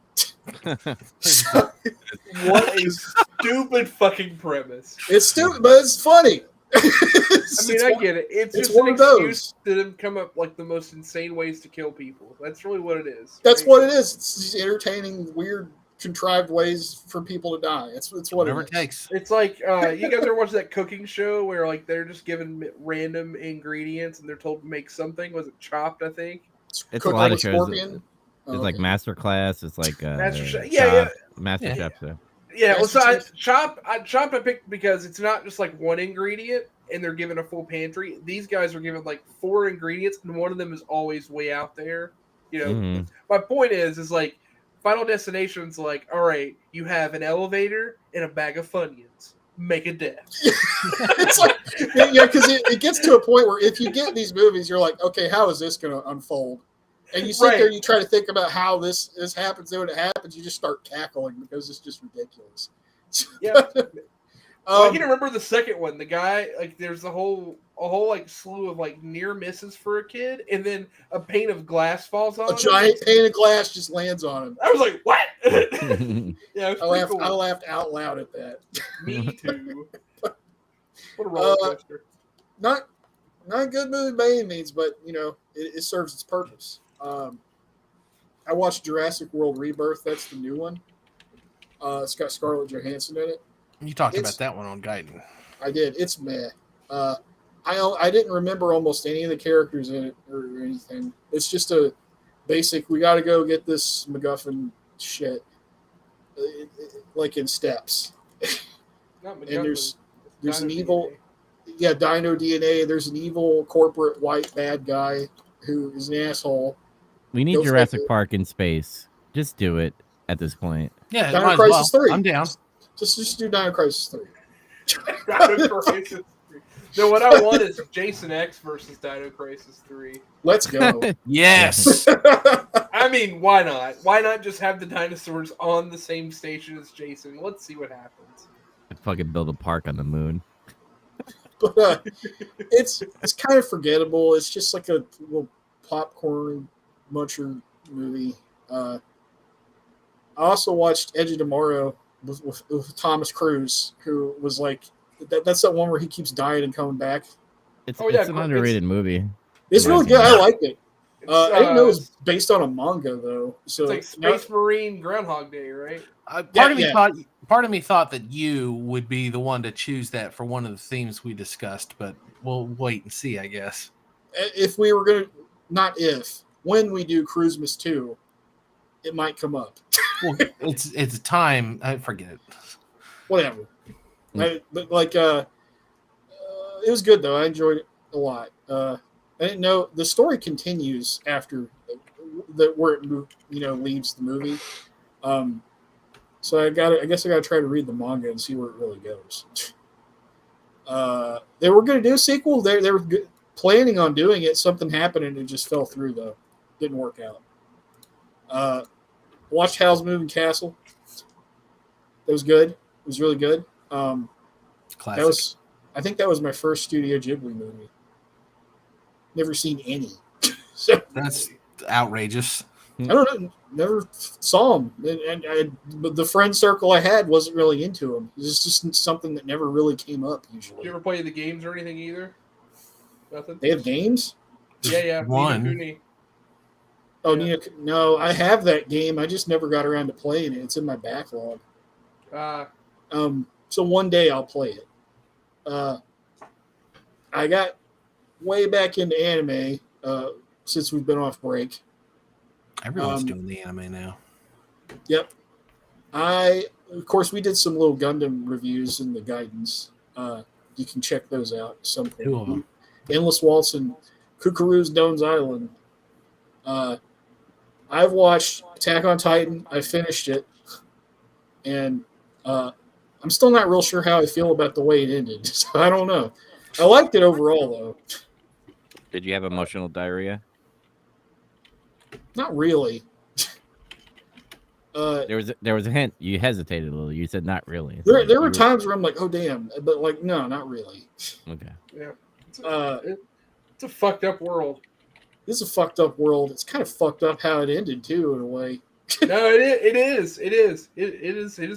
What a stupid fucking premise. It's stupid, but it's funny. I get it. It's just an excuse to them come up like the most insane ways to kill people. That's really what it is. That's what it is. It's just entertaining, weird, contrived ways for people to die. It's whatever it takes. It's like you guys ever watch that cooking show where like they're just given random ingredients and they're told to make something? Was it Chopped? I think it's a lot of shows. It's like Master Class. It's like Master Chef. Master Chef. So. Yeah, well, so Chopped I picked because it's not just like one ingredient and they're given a full pantry. These guys are given like 4 ingredients and one of them is always way out there. You know, my point is like Final Destination's like, all right, you have an elevator and a bag of Funyuns. Make a death. It's like, because it gets to a point where if you get these movies, you're like, okay, how is this going to unfold? And you sit there and you try to think about how this happens. Then when it happens, you just start cackling because it's just ridiculous. Yeah. I can remember the second one. The guy, like, there's a whole like slew of like near misses for a kid, and then a pane of glass falls on him. A giant pane of glass just lands on him. I was like, what? Yeah, I laughed out loud at that. Me too. What a roller coaster. Not a good movie by any means, but you know, it serves its purpose. I watched Jurassic World Rebirth. That's the new one. It's got Scarlett Johansson in it. You talked about that one on Gaiden. I did. It's meh. I didn't remember almost any of the characters in it or anything. It's just a basic, we got to go get this MacGuffin shit, like in steps. And there's an evil, Dino DNA. There's an evil corporate white bad guy who is an asshole. We need Jurassic Park in space. Just do it at this point. Yeah, Dino Crisis 3. I'm down. Just do Dino Crisis 3. Dino Crisis 3. No, what I want is Jason X versus Dino Crisis 3. Let's go. Yes. I mean, why not? Why not just have the dinosaurs on the same station as Jason? Let's see what happens. I'd fucking build a park on the moon. But it's kind of forgettable. It's just like a little popcorn muncher movie. I also watched Edge of Tomorrow with Thomas Cruise, who was like, that's that one where he keeps dying and coming back. It's an underrated movie. It's really good. I liked it. It's, I didn't know it was based on a manga though. So it's like Space Marine Groundhog Day, right? Part of me thought that you would be the one to choose that for one of the themes we discussed, but we'll wait and see, I guess. If we were gonna, when we do Cruisemas 2, it might come up. Well, it's time. I forget it. Whatever. But it was good though. I enjoyed it a lot. I didn't know the story continues after where it leaves the movie. So I guess I gotta try to read the manga and see where it really goes. They were gonna do a sequel. They were planning on doing it. Something happened and it just fell through though. Didn't work out. Watched Howl's Moving Castle. That was good. It was really good. Classic. I think that was my first Studio Ghibli movie. Never seen any. So that's outrageous. I don't know. Never saw them. But the friend circle I had wasn't really into them. It was just something that never really came up usually. Did you ever play the games or anything either? Nothing? They have games? Yeah. One. Oh, no, I have that game. I just never got around to playing it. It's in my backlog. So one day I'll play it. I got way back into anime since we've been off break. Everyone's doing the anime now. Yep. Of course, we did some little Gundam reviews in the guidance. You can check those out at some point. 2 of them. Endless Waltz and Kukuru's Dones Island. I've watched Attack on Titan. I finished it. And I'm still not real sure how I feel about the way it ended. So I don't know. I liked it overall, though. Did you have emotional diarrhea? Not really. There was a hint. You hesitated a little. You said not really. There were times where I'm like, oh damn, but like no, not really. Okay. Yeah. It's a fucked up world. This is a fucked up world. It's kind of fucked up how it ended too, in a way. No, it is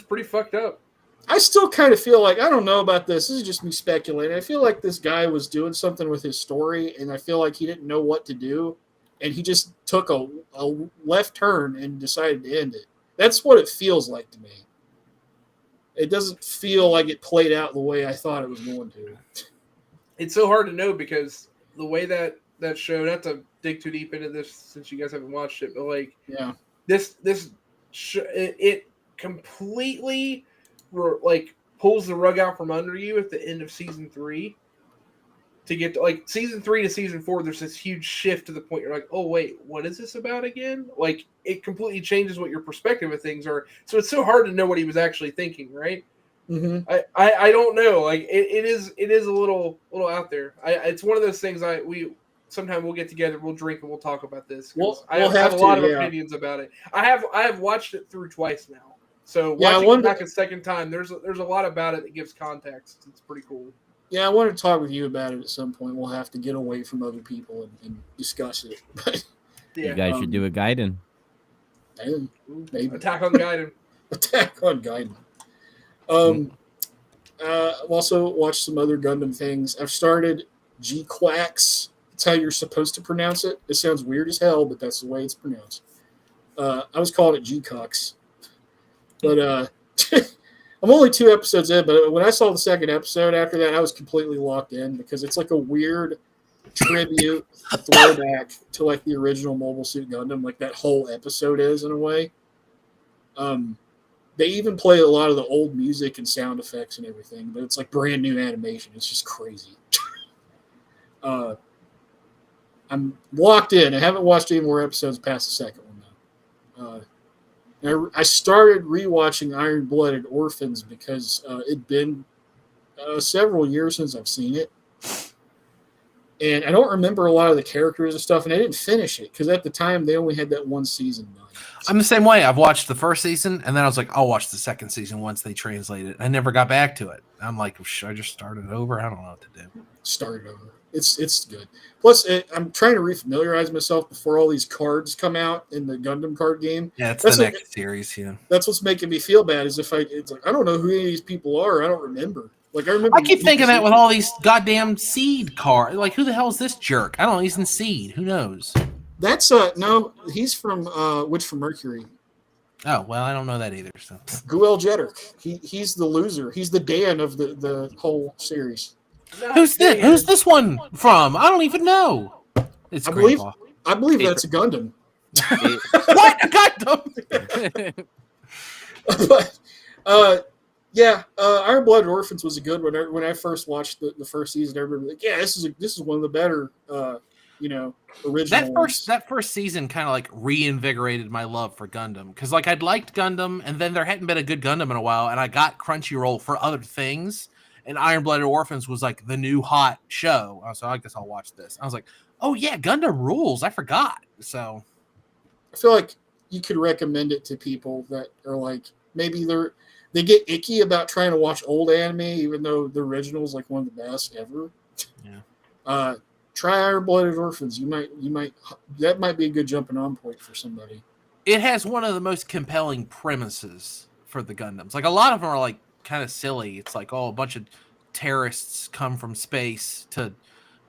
pretty fucked up. I still kind of feel like I don't know about this. This is just me speculating. I feel like this guy was doing something with his story, and I feel like he didn't know what to do, and he just took a left turn and decided to end it. That's what it feels like to me. It doesn't feel like it played out the way I thought it was going to. It's so hard to know because the way that show, not to dig too deep into this since you guys haven't watched it, but like, yeah, this it completely like pulls the rug out from under you at the end of season 3 to get to like season 3 to season 4. There's this huge shift to the point you're like, oh wait, what is this about again? Like it completely changes what your perspective of things are. So it's so hard to know what he was actually thinking, right? Mm-hmm. I don't know. Like it is a little out there. It's one of those things sometime we'll get together, we'll drink and we'll talk about this. I have a lot of opinions about it. I have watched it through twice now. So watching it back a second time, there's a lot about it that gives context. It's pretty cool. Yeah, I want to talk with you about it at some point. We'll have to get away from other people and discuss it. But yeah, you guys should do a Gaiden. Maybe. Attack on Gaiden. Attack on Gaiden. I've also watched some other Gundam things. I've started G-Quax. That's how you're supposed to pronounce it. It sounds weird as hell, but that's the way it's pronounced. I was calling it G-Cox. But I'm only 2 episodes in, but when I saw the second episode after that, I was completely locked in because it's like a weird tribute throwback to like the original Mobile Suit Gundam, like that whole episode is in a way. They even play a lot of the old music and sound effects and everything, but it's like brand new animation. It's just crazy. I'm locked in. I haven't watched any more episodes past the second one though. I started rewatching Iron Blooded Orphans because it'd been several years since I've seen it. And I don't remember a lot of the characters and stuff, and I didn't finish it because at the time they only had that one season done. I'm the same way. I've watched the first season, and then I was like, I'll watch the second season once they translate it. I never got back to it. I'm like, should I just start it over? I don't know what to do. Start it over. It's good. Plus, I'm trying to refamiliarize myself before all these cards come out in the Gundam card game. Yeah, that's the next series. Yeah, that's what's making me feel bad. Is it's like I don't know who any of these people are. I don't remember. Like I remember. I keep thinking that with all these goddamn seed cards. Like, who the hell is this jerk? I don't even know. He's in seed. Who knows? That's no, he's from Witch from Mercury. Oh well, I don't know that either. So Guel Jedrick. He's the loser. He's the Dan of the whole series. who's this one from? I don't even know. It's I believe Grandpa. that's a Gundam. What? A Gundam? But Iron Blooded Orphans was a good one. When I first watched the first season, everybody was like, yeah, this is one of the better original that first season kind of like reinvigorated my love for Gundam, because like I'd liked Gundam and then there hadn't been a good Gundam in a while, and I got Crunchyroll for other things, and Iron Blooded Orphans was like the new hot show. So I guess I'll watch this. I was like, oh yeah, Gundam rules. I forgot. So I feel like you could recommend it to people that are like maybe they get icky about trying to watch old anime, even though the original is like one of the best ever. Yeah. Try Iron Blooded Orphans. That might be a good jumping on point for somebody. It has one of the most compelling premises for the Gundams. Like, a lot of them are like kind of silly. It's like, oh, a bunch of terrorists come from space to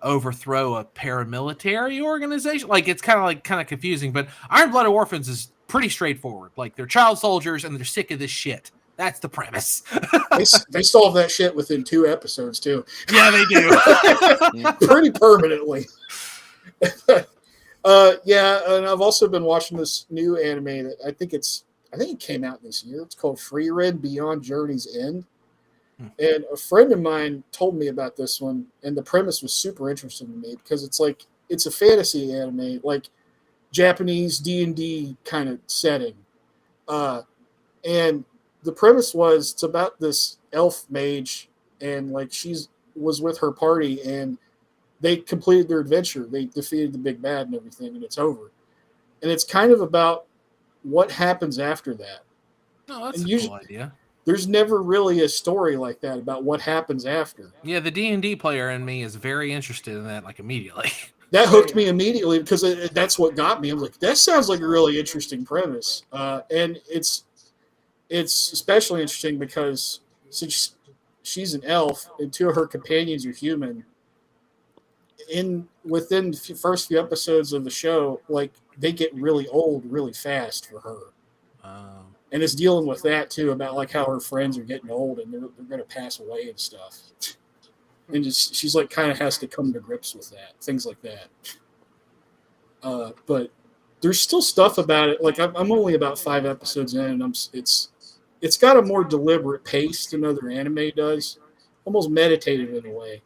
overthrow a paramilitary organization. Like, it's kind of confusing, but Iron Blooded Orphans is pretty straightforward. Like, they're child soldiers and they're sick of this shit. That's the premise. They solve that shit within 2 episodes too. Yeah, they do. Pretty permanently. And I've also been watching this new anime that I think it came out this year. It's called Freund Beyond Journey's End. And a friend of mine told me about this one, and the premise was super interesting to me because it's a fantasy anime, like Japanese D&D kind of setting. And the premise was it's about this elf mage, and like was with her party, and they completed their adventure. They defeated the big bad and everything, and it's over. And it's kind of about what happens after that. Oh, that's a cool idea. There's never really a story like that about what happens after. Yeah, the D&D player in me is very interested in that, like, immediately. That hooked me immediately because that's what got me. I'm like, that sounds like a really interesting premise. And it's especially interesting because since she's an elf and 2 of her companions are human, within the first few episodes of the show, like, they get really old really fast for her. And it's dealing with that too, about like how her friends are getting old and they're going to pass away and stuff. And she's like kind of has to come to grips with that, things like that. But there's still stuff about it. Like I'm only about 5 episodes in, and it's got a more deliberate pace than other anime does, almost meditative in a way.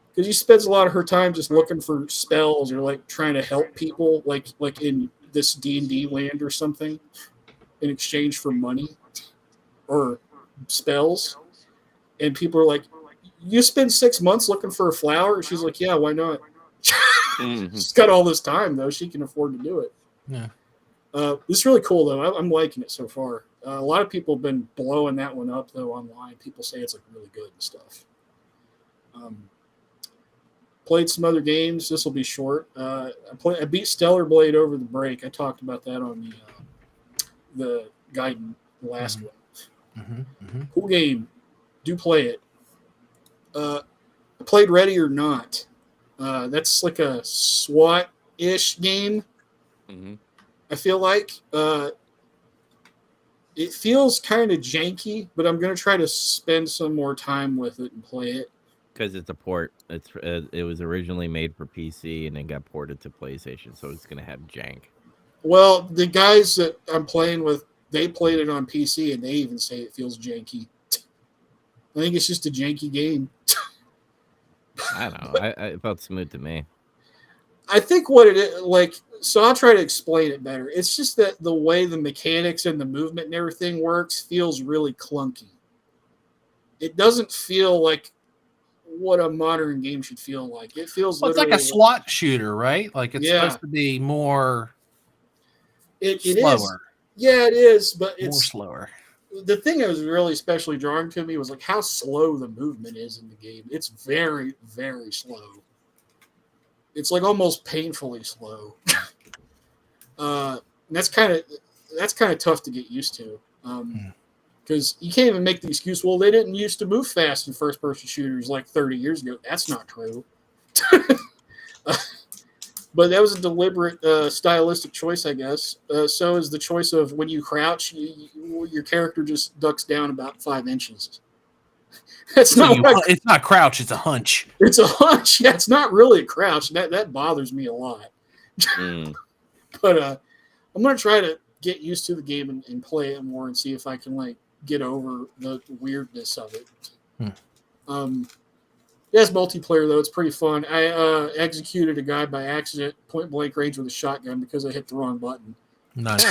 Because she spends a lot of her time just looking for spells or like trying to help people, like in this D&D land or something, in exchange for money or spells. And people are like, you spend 6 months looking for a flower? She's like, yeah, why not? She's got all this time, though. She can afford to do it. Yeah. It's really cool, though. I'm liking it so far. A lot of people have been blowing that one up, though, online. People say it's like really good and stuff. Played some other games. This will be short. I beat Stellar Blade over the break. I talked about that on the Gaiden, the last one. Cool game. Do play it. I played Ready or Not. That's like a SWAT-ish game. I feel like it feels kind of janky, but I'm going to try to spend some more time with it and play it. Because it's a port. It was originally made for PC and then got ported to PlayStation, so it's going to have jank. Well, the guys that I'm playing with, they played it on PC, and they even say it feels janky. I think it's just a janky game. I don't know. It felt smooth to me. I think what it is, like, so I'll try to explain it better. It's just that the way the mechanics and the movement and everything works feels really clunky. It doesn't feel like what a modern game should feel like. It feels it's like a SWAT shooter, right? Like it's supposed to be more slower. Is. Yeah, it is, but it's more slower. The thing that was really especially jarring to me was like how slow the movement is in the game. It's very, very slow. It's like almost painfully slow. That's kind of tough to get used to. Because you can't even make the excuse, well, they didn't used to move fast in first-person shooters like 30 years ago. That's not true. But that was a deliberate stylistic choice, I guess. So is the choice of when you crouch, your character just ducks down about 5 inches. That's not. It's not crouch. It's a hunch. It's a hunch. Yeah, it's not really a crouch. That bothers me a lot. But I'm gonna try to get used to the game and play it more and see if I can like get over the weirdness of it. Yeah, it's multiplayer though. It's pretty fun. I executed a guy by accident, point blank range with a shotgun because I hit the wrong button. Nice.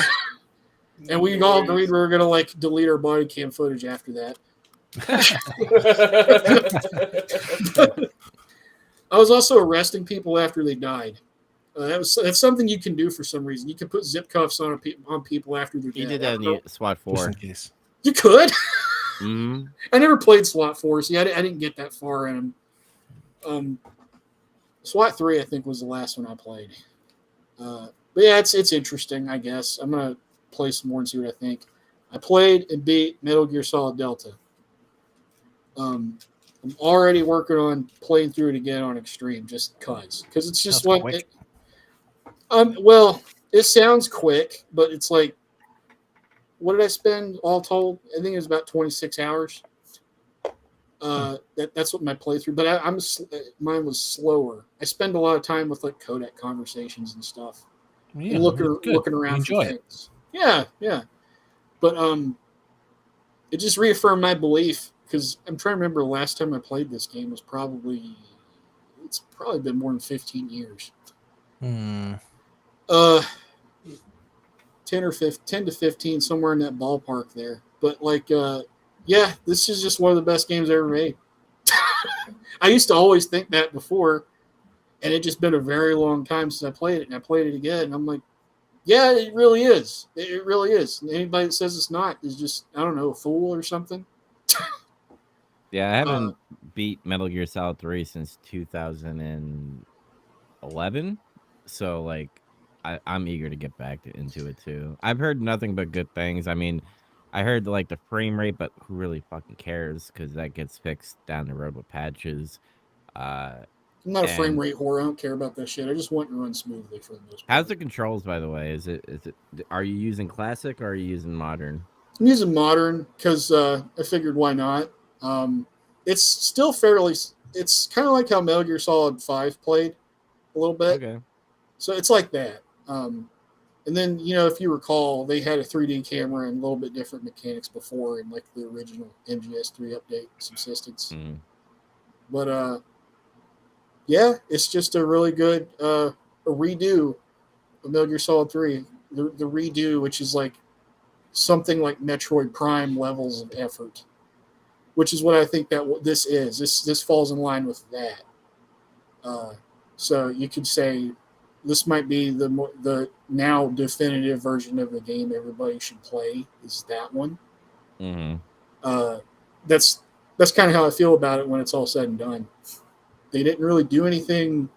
And we all agreed we were gonna like delete our body cam footage after that. I was also arresting people after they died. That's something you can do for some reason. You can put zip cuffs on people after they're dead. You did that in SWAT 4. Just in case. You could. Mm-hmm. I never played SWAT 4, so I didn't get that far in them. SWAT 3, I think, was the last one I played. But yeah, it's interesting, I guess. I'm going to play some more and see what I think. I played and beat Metal Gear Solid Delta. I'm already working on playing through it again on Extreme, just because it's just one. Well, it sounds quick, but it's like, what did I spend all told? I think it was about 26 hours. That's what my playthrough. But mine was slower. I spend a lot of time with like codec conversations and stuff, and looking around for things. Yeah. But it just reaffirmed my belief. Because I'm trying to remember the last time I played this game was it's probably been more than 15 years. 10 to 15, somewhere in that ballpark there. But like, yeah, this is just one of the best games I ever made. I used to always think that before, and it just been a very long time since I played it, and I played it again, and I'm like, yeah, it really is. It really is. And anybody that says it's not is just, I don't know, a fool or something. Yeah, I haven't beat Metal Gear Solid 3 since 2011. So, like, I'm eager to get back into it, too. I've heard nothing but good things. I mean, I heard, like, the frame rate, but who really fucking cares? Because that gets fixed down the road with patches. I'm not a frame rate whore. I don't care about that shit. I just want it to run smoothly for the most part. How's the controls, by the way? Is it? Are you using classic or are you using modern? I'm using modern because I figured why not. It's still fairly. It's kind of like how Metal Gear Solid 5 played a little bit. Okay. So it's like that. And then if you recall, they had a 3D camera and a little bit different mechanics before in like the original MGS3 update subsistence. Mm. But yeah, it's just a really good a redo of Metal Gear Solid 3. The redo, which is like something like Metroid Prime levels of effort, which is what I think that this is. This falls in line with that. So you could say this might be the now definitive version of the game everybody should play is that one. Mm-hmm. That's kind of how I feel about it when it's all said and done. They didn't really do anything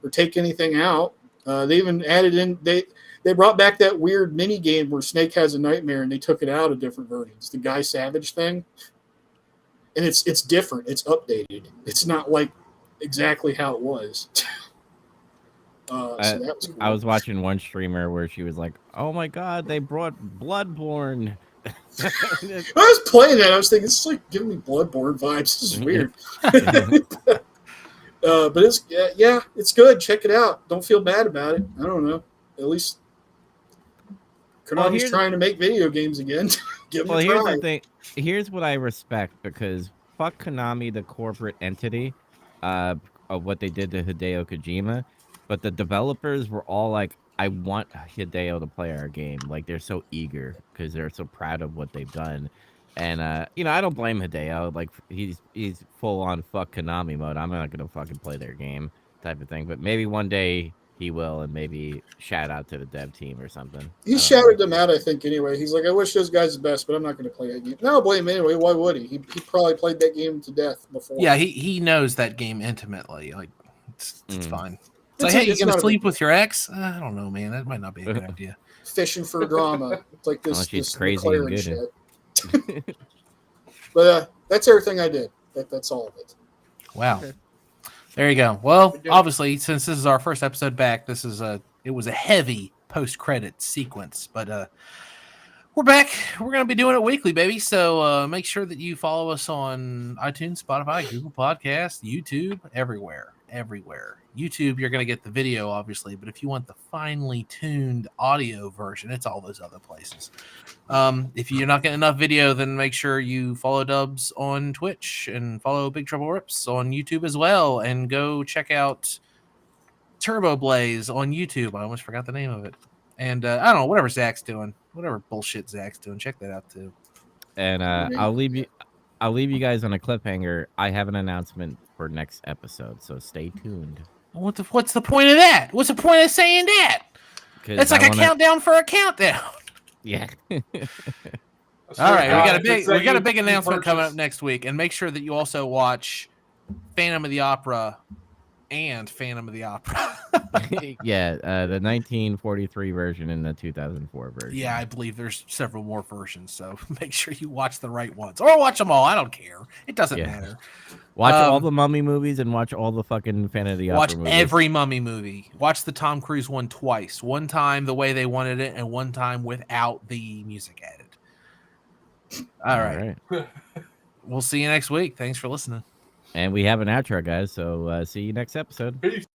or take anything out. They even added in they brought back that weird mini game where Snake has a nightmare and they took it out of different versions. The Guy Savage thing. And it's different. It's updated. It's not like exactly how it was. So that was cool. I was watching one streamer where she was like, "Oh my god, they brought Bloodborne." I was playing that. I was thinking, it's like giving me Bloodborne vibes. This is weird. But it's it's good. Check it out. Don't feel bad about it. I don't know. At least Konami's trying to make video games again. Give them a try. Here's the thing. Here's what I respect, because fuck Konami, the corporate entity, of what they did to Hideo Kojima, but the developers were all like, I want Hideo to play our game. Like, they're so eager because they're so proud of what they've done. And, I don't blame Hideo. Like, he's full on fuck Konami mode. I'm not going to fucking play their game type of thing. But maybe one day he will, and maybe shout out to the dev team or something. He shouted them out, I think, anyway. He's like, I wish those guys the best, but I'm not going to play that game. No, blame him anyway. Why would he? He probably played that game to death before. Yeah, he knows that game intimately. Like, it's fine. It's like, hey, you gonna sleep with your ex? I don't know, man. That might not be a good idea. Fishing for drama. It's like this. She's this crazy McLaren and good. shit. But that's everything I did. That's all of it. Wow. Okay. There you go. Well, We did it. obviously, since this is our first episode back, it was a heavy post-credit sequence, but we're back. We're gonna be doing it weekly, baby. So make sure that you follow us on iTunes, Spotify, Google Podcasts, YouTube, everywhere. YouTube, you're gonna get the video, obviously, but if you want the finely tuned audio version, it's all those other places. If you're not getting enough video, then make sure you follow Dubs on Twitch and follow Big Trouble Rips on YouTube as well, and go check out Turbo Blaze on YouTube. I almost forgot the name of it. And I don't know, whatever Zach's doing, whatever bullshit Zach's doing, check that out too. And I'll leave you guys on a cliffhanger. I have an announcement for next episode, so stay tuned. What's the point of that? What's the point of saying that? It's like a countdown for a countdown. Yeah. All right, we got a big announcement coming up next week, and make sure that you also watch Phantom of the Opera and Phantom of the Opera. Yeah, the 1943 version and the 2004 version. Yeah, I believe there's several more versions, so make sure you watch the right ones, or watch them all. I don't care; it doesn't matter. Watch all the Mummy movies and watch all the fucking Phantom of the Opera Watch movies. every Mummy movie. Watch the Tom Cruise one twice. One time the way they wanted it, and one time without the music added. All right. We'll see you next week. Thanks for listening. And we have an outro, guys, so see you next episode. Peace.